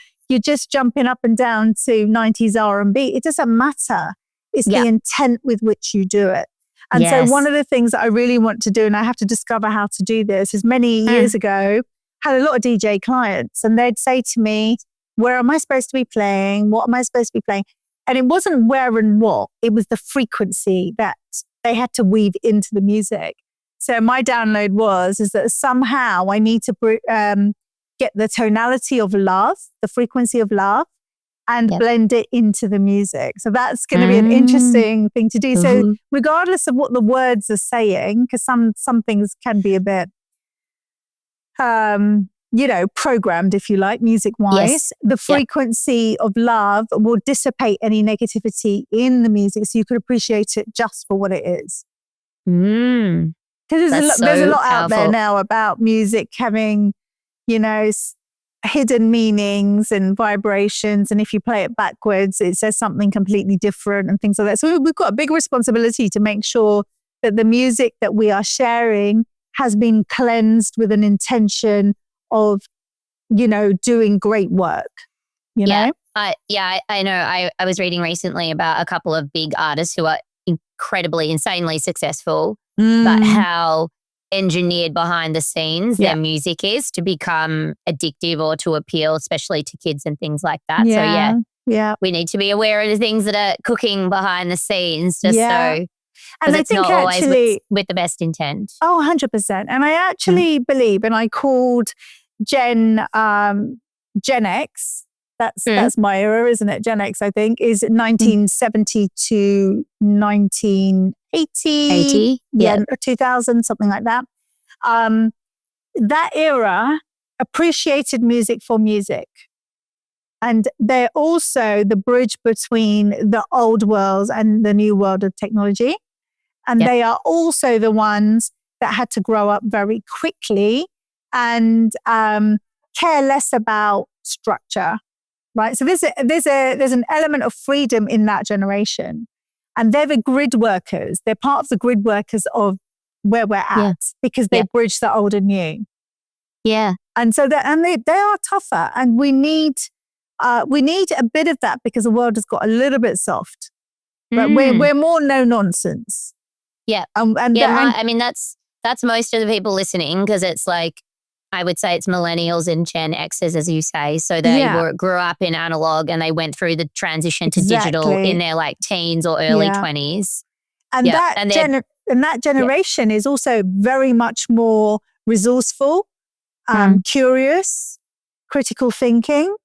just jumping up and down to 90s R&B, it doesn't matter. It's the intent with which you do it. And so one of the things that I really want to do, and I have to discover how to do this, is many years ago, had a lot of DJ clients, and they'd say to me, where am I supposed to be playing? What am I supposed to be playing? And it wasn't where and what, it was the frequency that they had to weave into the music. So my download is that somehow I need to get the tonality of love, the frequency of love, and blend it into the music. So that's going to be an interesting thing to do. So regardless of what the words are saying, because some things can be a bit programmed, if you like, music-wise. Yes. The frequency of love will dissipate any negativity in the music, so you could appreciate it just for what it is. Mm. Because there's a lot out there powerful. now about music having, hidden meanings and vibrations. And if you play it backwards, it says something completely different and things like that. So we've got a big responsibility to make sure that the music that we are sharing has been cleansed with an intention of, doing great work, know? I know. I was reading recently about a couple of big artists who are incredibly, insanely successful, but how engineered behind the scenes their music is to become addictive or to appeal, especially to kids and things like that. So we need to be aware of the things that are cooking behind the scenes, just so, and I it's think not always actually with the best intent. 100%. And I actually believe, and I called Gen X. That's my era, isn't it? Gen X, I think, is 1970 to 1980, 2000, something like that. That era appreciated music for music. And they're also the bridge between the old world and the new world of technology. And they are also the ones that had to grow up very quickly and care less about structure. Right. So there's an element of freedom in that generation. And they're the grid workers. They're part of the grid workers of where we're at because they bridge the old and new. Yeah. And so they are tougher. And we need a bit of that because the world has got a little bit soft. But we're more no nonsense. Yeah. I mean, that's most of the people listening, because it's like, I would say it's millennials and Gen Xers, as you say. So they grew up in analog and they went through the transition to digital in their teens or early 20s. And that generation is also very much more resourceful, curious, critical thinking.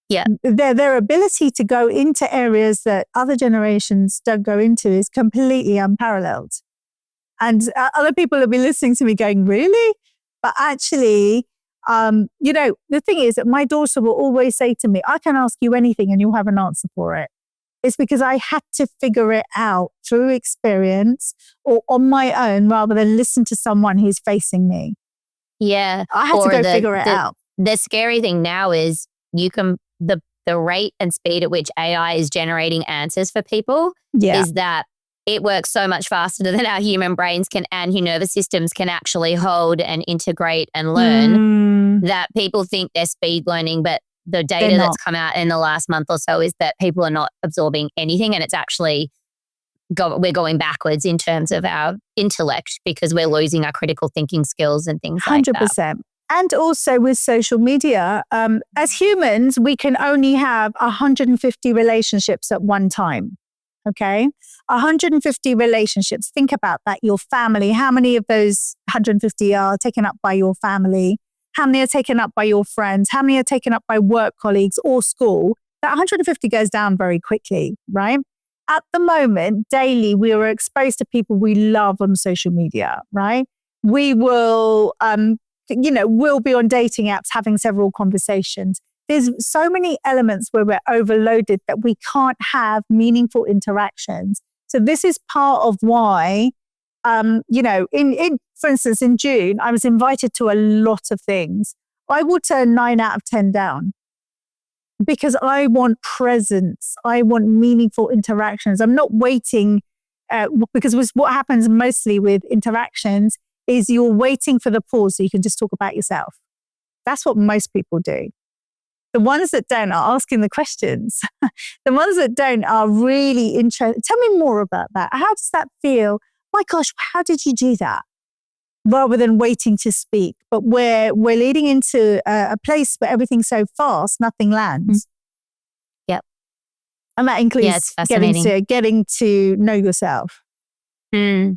Yeah. Their ability to go into areas that other generations don't go into is completely unparalleled. And other people will be listening to me going, really? But actually, the thing is that my daughter will always say to me, I can ask you anything and you'll have an answer for it. It's because I had to figure it out through experience or on my own rather than listen to someone who's facing me. Yeah. I had to go figure it out. The scary thing now is the rate and speed at which AI is generating answers for people is that it works so much faster than our human brains can and nervous systems can actually hold and integrate and learn that people think they're speed learning, but the data that's come out in the last month or so is that people are not absorbing anything, and it's actually we're going backwards in terms of our intellect because we're losing our critical thinking skills and things like that. 100%. And also with social media, as humans, we can only have 150 relationships at one time. Okay, 150 relationships. Think about that. Your family, how many of those 150 are taken up by your family? How many are taken up by your friends? How many are taken up by work colleagues or school? That 150 goes down very quickly, right? At the moment, daily, we are exposed to people we love on social media, right? We will, we'll be on dating apps having several conversations. There's so many elements where we're overloaded that we can't have meaningful interactions. So this is part of why, for instance, in June, I was invited to a lot of things. I will turn 9 out of 10 down because I want presence. I want meaningful interactions. I'm not waiting because what happens mostly with interactions is you're waiting for the pause so you can just talk about yourself. That's what most people do. The ones that don't are asking the questions. The ones that don't are really interested. Tell me more about that. How does that feel? My gosh, how did you do that? Rather than waiting to speak. But we're leading into a place where everything's so fast, nothing lands. Yep. And that includes getting to know yourself. Yeah,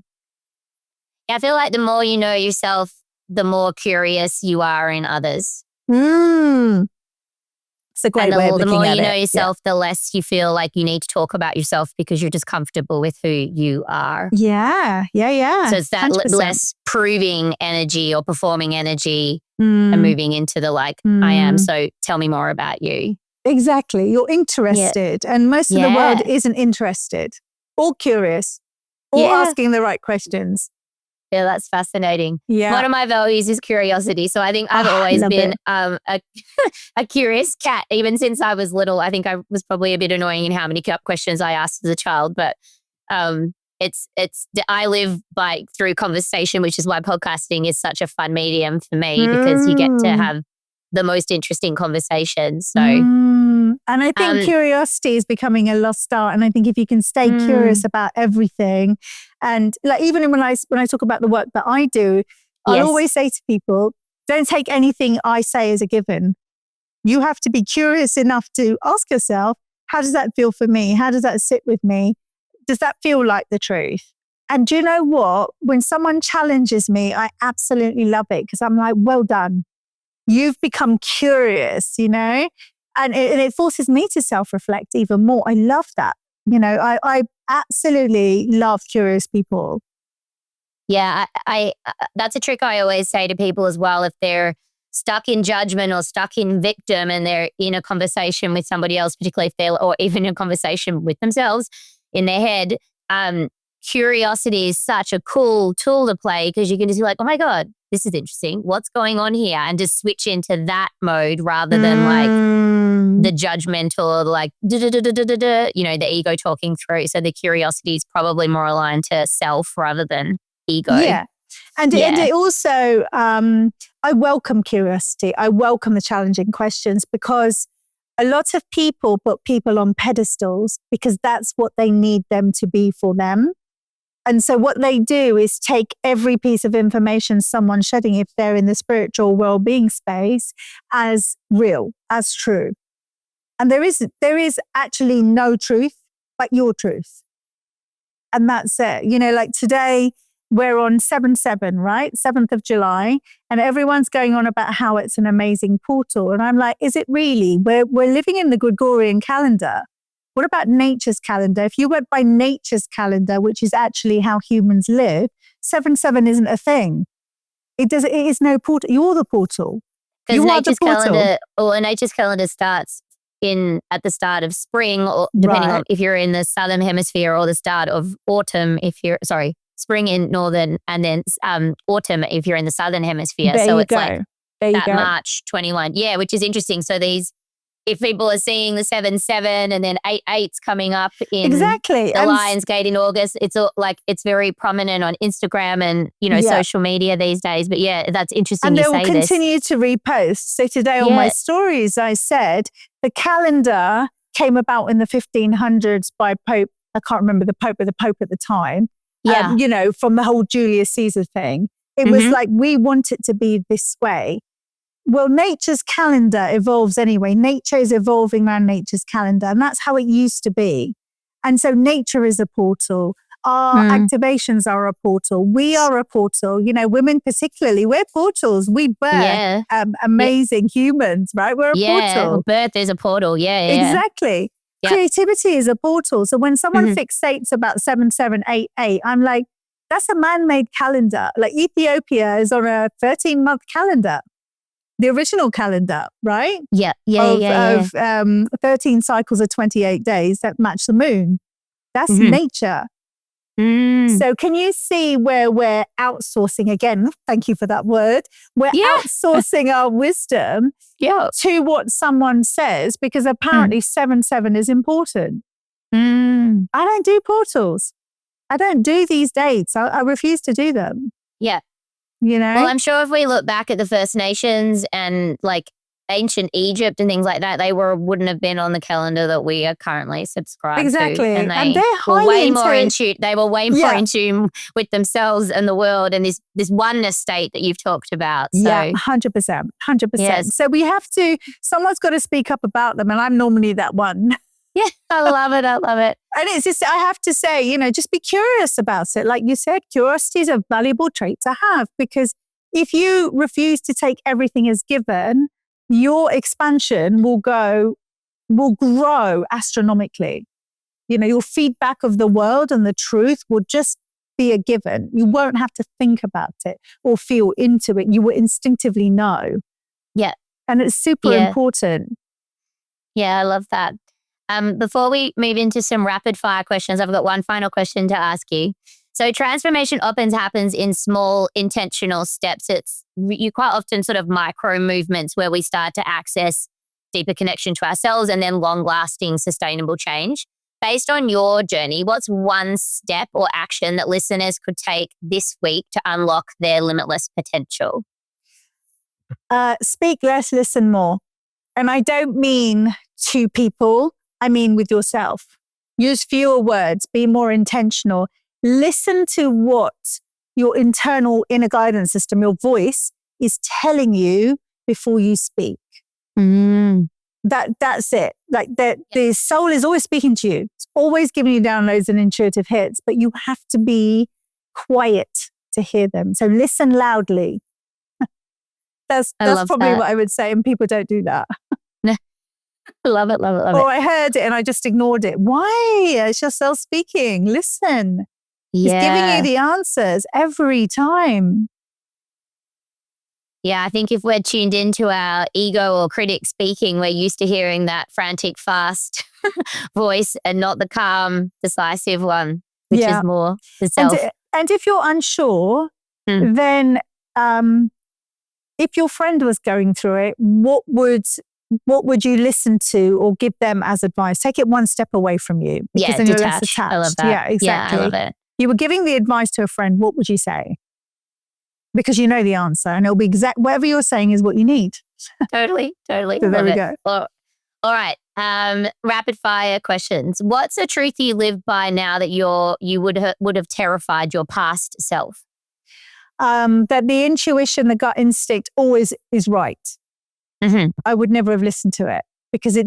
I feel like the more you know yourself, the more curious you are in others. It's a great way of looking at it. The more you know yourself, the less you feel like you need to talk about yourself because you're just comfortable with who you are. Yeah. So it's that less proving energy or performing energy and moving into the like, I am. So tell me more about you. Exactly. You're interested. Yeah. And most of the world isn't interested or curious or asking the right questions. Yeah, that's fascinating. Yeah. One of my values is curiosity. So I think I've always been a curious cat, even since I was little. I think I was probably a bit annoying in how many questions I asked as a child, but I live through conversation, which is why podcasting is such a fun medium for me because you get to have the most interesting conversations. So, and I think curiosity is becoming a lost art. And I think if you can stay curious about everything, and like even when I talk about the work that I do, I'll always say to people, don't take anything I say as a given. You have to be curious enough to ask yourself, how does that feel for me? How does that sit with me? Does that feel like the truth? And do you know what? When someone challenges me, I absolutely love it because I'm like, well done. You've become curious, you know? And it forces me to self-reflect even more. I love that. You know, I absolutely love curious people. Yeah, I that's a trick I always say to people as well. If they're stuck in judgment or stuck in victim and they're in a conversation with somebody else, particularly if they're, or even a conversation with themselves in their head, curiosity is such a cool tool to play because you can just be like, oh my God, this is interesting. What's going on here? And just switch into that mode rather than like the judgmental, like, you know, the ego talking through. So the curiosity is probably more aligned to self rather than ego. Yeah. And it also, I welcome curiosity. I welcome the challenging questions because a lot of people put people on pedestals because that's what they need them to be for them. And so what they do is take every piece of information someone's shedding, if they're in the spiritual well-being space, as real, as true. And there is actually no truth but your truth. And that's it. You know, like today, we're on 7/7, right? 7th of July. And everyone's going on about how it's an amazing portal. And I'm like, is it really? We're living in the Gregorian calendar. What about nature's calendar? If you went by nature's calendar, which is actually how humans live, 7/7 isn't a thing. It is no portal. You're the portal. Because nature's calendar, or nature's calendar starts at the start of spring, or depending on if you're in the southern hemisphere, or the start of autumn if you're spring in northern, and then autumn if you're in the southern hemisphere. So it's like that March 21. Yeah, which is interesting. So if people are seeing the 7/7 and then 8/8's coming up in the Lions Gate in August, it's all like it's very prominent on Instagram and social media these days. But yeah, that's interesting. And they will continue to repost. So today on my stories, I said the calendar came about in the 1500s by Pope. I can't remember the Pope, but the Pope at the time. Yeah, from the whole Julius Caesar thing, it was like we want it to be this way. Well, nature's calendar evolves anyway. Nature is evolving around nature's calendar, and that's how it used to be. And so nature is a portal. Our activations are a portal. We are a portal. You know, women particularly, we're portals. We birth amazing humans, right? We're a portal. Birth is a portal. Yeah. Exactly. Yep. Creativity is a portal. So when someone fixates about 7/7/8/8, I'm like, that's a man-made calendar. Like Ethiopia is on a 13-month calendar. The original calendar, right? Yeah. Of 13 cycles of 28 days that match the moon. That's nature. So can you see where we're outsourcing again? Thank you for that word. We're outsourcing our wisdom to what someone says because apparently 7/7 is important. I don't do portals. I don't do these dates. I refuse to do them. Yeah. You know? Well, I'm sure if we look back at the First Nations and like ancient Egypt and things like that, they wouldn't have been on the calendar that we are currently subscribed to. Exactly. And they're highly they were way more in tune with themselves and the world and this oneness state that you've talked about. So. Yeah, 100%. 100%. Yes. So someone's got to speak up about them. And I'm normally that one. Yeah, I love it. I love it. And it's just, I have to say, just be curious about it. Like you said, curiosity is a valuable trait to have because if you refuse to take everything as given, your expansion will grow astronomically. Your feedback of the world and the truth will just be a given. You won't have to think about it or feel into it. You will instinctively know. Yeah. And it's super important. Yeah, I love that. Before we move into some rapid fire questions, I've got one final question to ask you. So transformation often happens in small intentional steps. You quite often sort of micro movements where we start to access deeper connection to ourselves and then long lasting sustainable change. Based on your journey, what's one step or action that listeners could take this week to unlock their limitless potential? Speak less, listen more. And I don't mean to people, I mean with yourself. Use fewer words, be more intentional. Listen to what your internal inner guidance system, your voice, is telling you before you speak. That's it. Like the soul is always speaking to you. It's always giving you downloads and intuitive hits, but you have to be quiet to hear them. So listen loudly. That's probably what I would say, and people don't do that. Love it. Or I heard it and I just ignored it. Why? It's yourself speaking. Listen. It's giving you the answers every time. Yeah, I think if we're tuned into our ego or critic speaking, we're used to hearing that frantic, fast voice and not the calm, decisive one, which is more the self. And if you're unsure, then if your friend was going through it, what would you listen to or give them as advice? Take it one step away from you. Because then you're less attached. I love that. Yeah, exactly. Yeah, I love it. You were giving the advice to a friend, what would you say? Because you know the answer and it'll be whatever you're saying is what you need. Totally. So there we go. All right. Rapid fire questions. What's a truth you live by now that you would have terrified your past self? That the intuition, the gut instinct always is right. I would never have listened to it because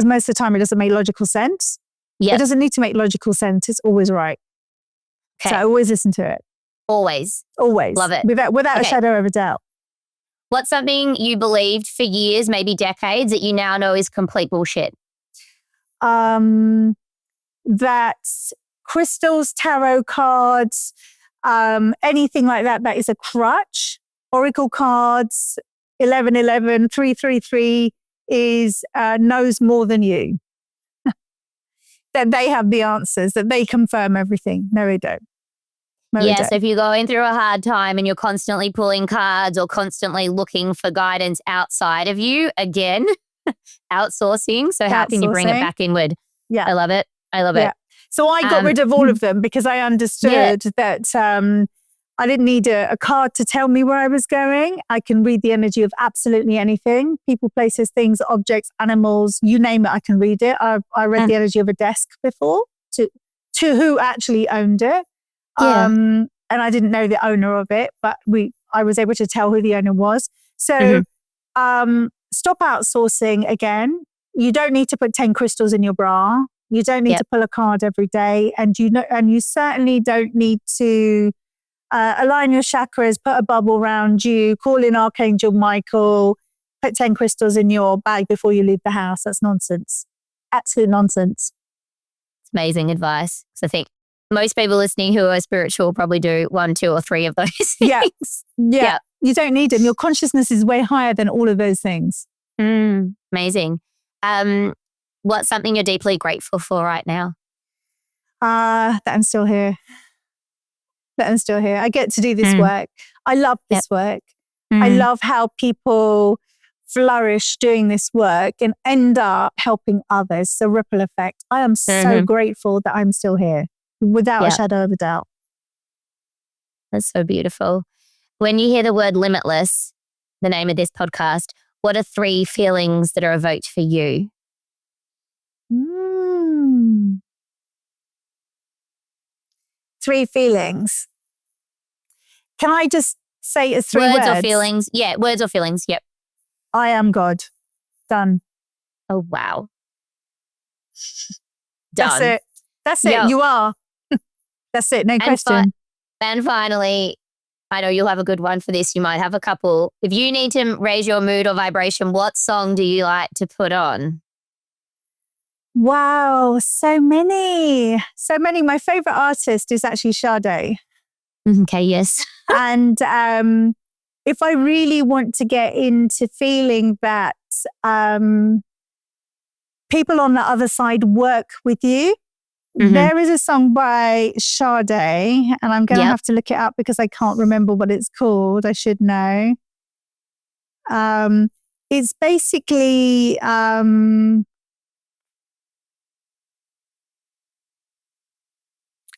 most of the time it doesn't make logical sense. It doesn't need to make logical sense. It's always right. Okay. So I always listen to it. Always. Love it. Without a shadow of a doubt. What's something you believed for years, maybe decades, that you now know is complete bullshit? That crystals, tarot cards, anything like that is a crutch. Oracle cards, 1111, 333 knows more than you. That they have the answers, that they confirm everything. No, they don't. So if you're going through a hard time and you're constantly pulling cards or constantly looking for guidance outside of you, again, outsourcing. So how can you bring it back inward? Yeah. I love it. So I got rid of all of them because I understood that I didn't need a card to tell me where I was going. I can read the energy of absolutely anything. People, places, things, objects, animals, you name it, I can read it. I read the energy of a desk before to who actually owned it. And I didn't know the owner of it, but I was able to tell who the owner was. So stop outsourcing again. You don't need to put 10 crystals in your bra. You don't need to pull a card every day. And you certainly don't need to align your chakras, put a bubble around you, call in Archangel Michael, put 10 crystals in your bag before you leave the house. That's nonsense. Absolute nonsense. It's amazing advice. So I think most people listening who are spiritual probably do 1, 2, or 3 of those things. Yeah. You don't need them. Your consciousness is way higher than all of those things. Amazing. What's something you're deeply grateful for right now? That I'm still here. I get to do this work. I love this work. I love how people flourish doing this work and end up helping others. The ripple effect. I am so grateful that I'm still here without a shadow of a doubt. That's so beautiful. When you hear the word limitless, the name of this podcast, what are 3 feelings that are evoked for you? 3 feelings. Can I just say it's 3 words? Words or feelings? Yeah, words or feelings. Yep. I am God. Done. Oh, wow. Done. That's it. You are. That's it. No question. And finally, I know you'll have a good one for this. You might have a couple. If you need to raise your mood or vibration, what song do you like to put on? Wow, so many. My favorite artist is actually Sade. Okay, yes. And if I really want to get into feeling that people on the other side work with you, there is a song by Sade, and I'm going to have to look it up because I can't remember what it's called. I should know. It's basically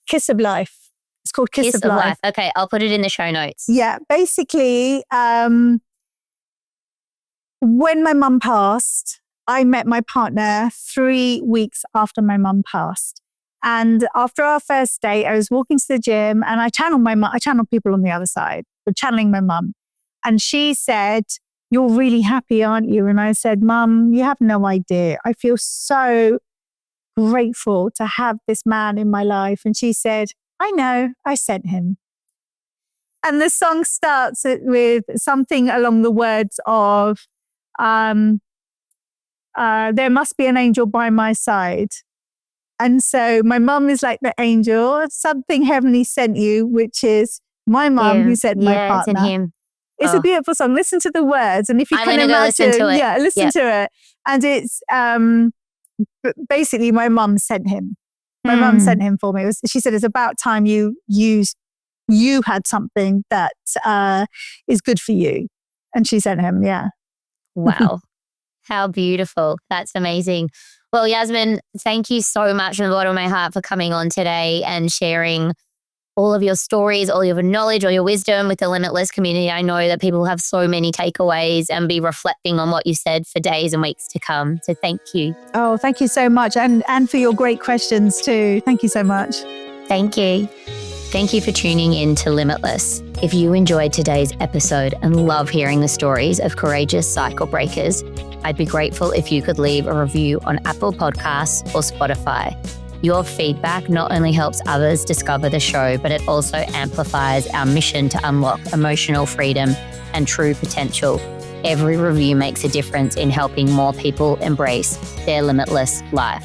Kiss of Life. It's called Kiss of Life. Okay, I'll put it in the show notes. Yeah, basically, when my mum passed, I met my partner 3 weeks after my mum passed. And after our first date, I was walking to the gym and I channeled my mum. I channeled people on the other side, but channeling my mum. And she said, "You're really happy, aren't you?" And I said, "Mum, you have no idea. I feel so grateful to have this man in my life." And she said, "I know, I sent him." And the song starts with something along the words of, there must be an angel by my side. And so my mum is like the angel, something heavenly sent you, which is my mum who sent my partner. It's in him. It's a beautiful song. Listen to the words. And if you can imagine, listen to it. Listen to it. And it's basically my mum sent him. My mum sent him for me. She said, "It's about time you had something that is good for you." And she sent him, yeah. Wow. How beautiful. That's amazing. Well, Yasmin, thank you so much from the bottom of my heart for coming on today and sharing all of your stories, all your knowledge, all your wisdom with the Limitless community. I know that people have so many takeaways and be reflecting on what you said for days and weeks to come. So thank you. Oh, thank you so much. And for your great questions too. Thank you so much. Thank you. Thank you for tuning in to Limitless. If you enjoyed today's episode and love hearing the stories of courageous cycle breakers, I'd be grateful if you could leave a review on Apple Podcasts or Spotify. Your feedback not only helps others discover the show, but it also amplifies our mission to unlock emotional freedom and true potential. Every review makes a difference in helping more people embrace their limitless life.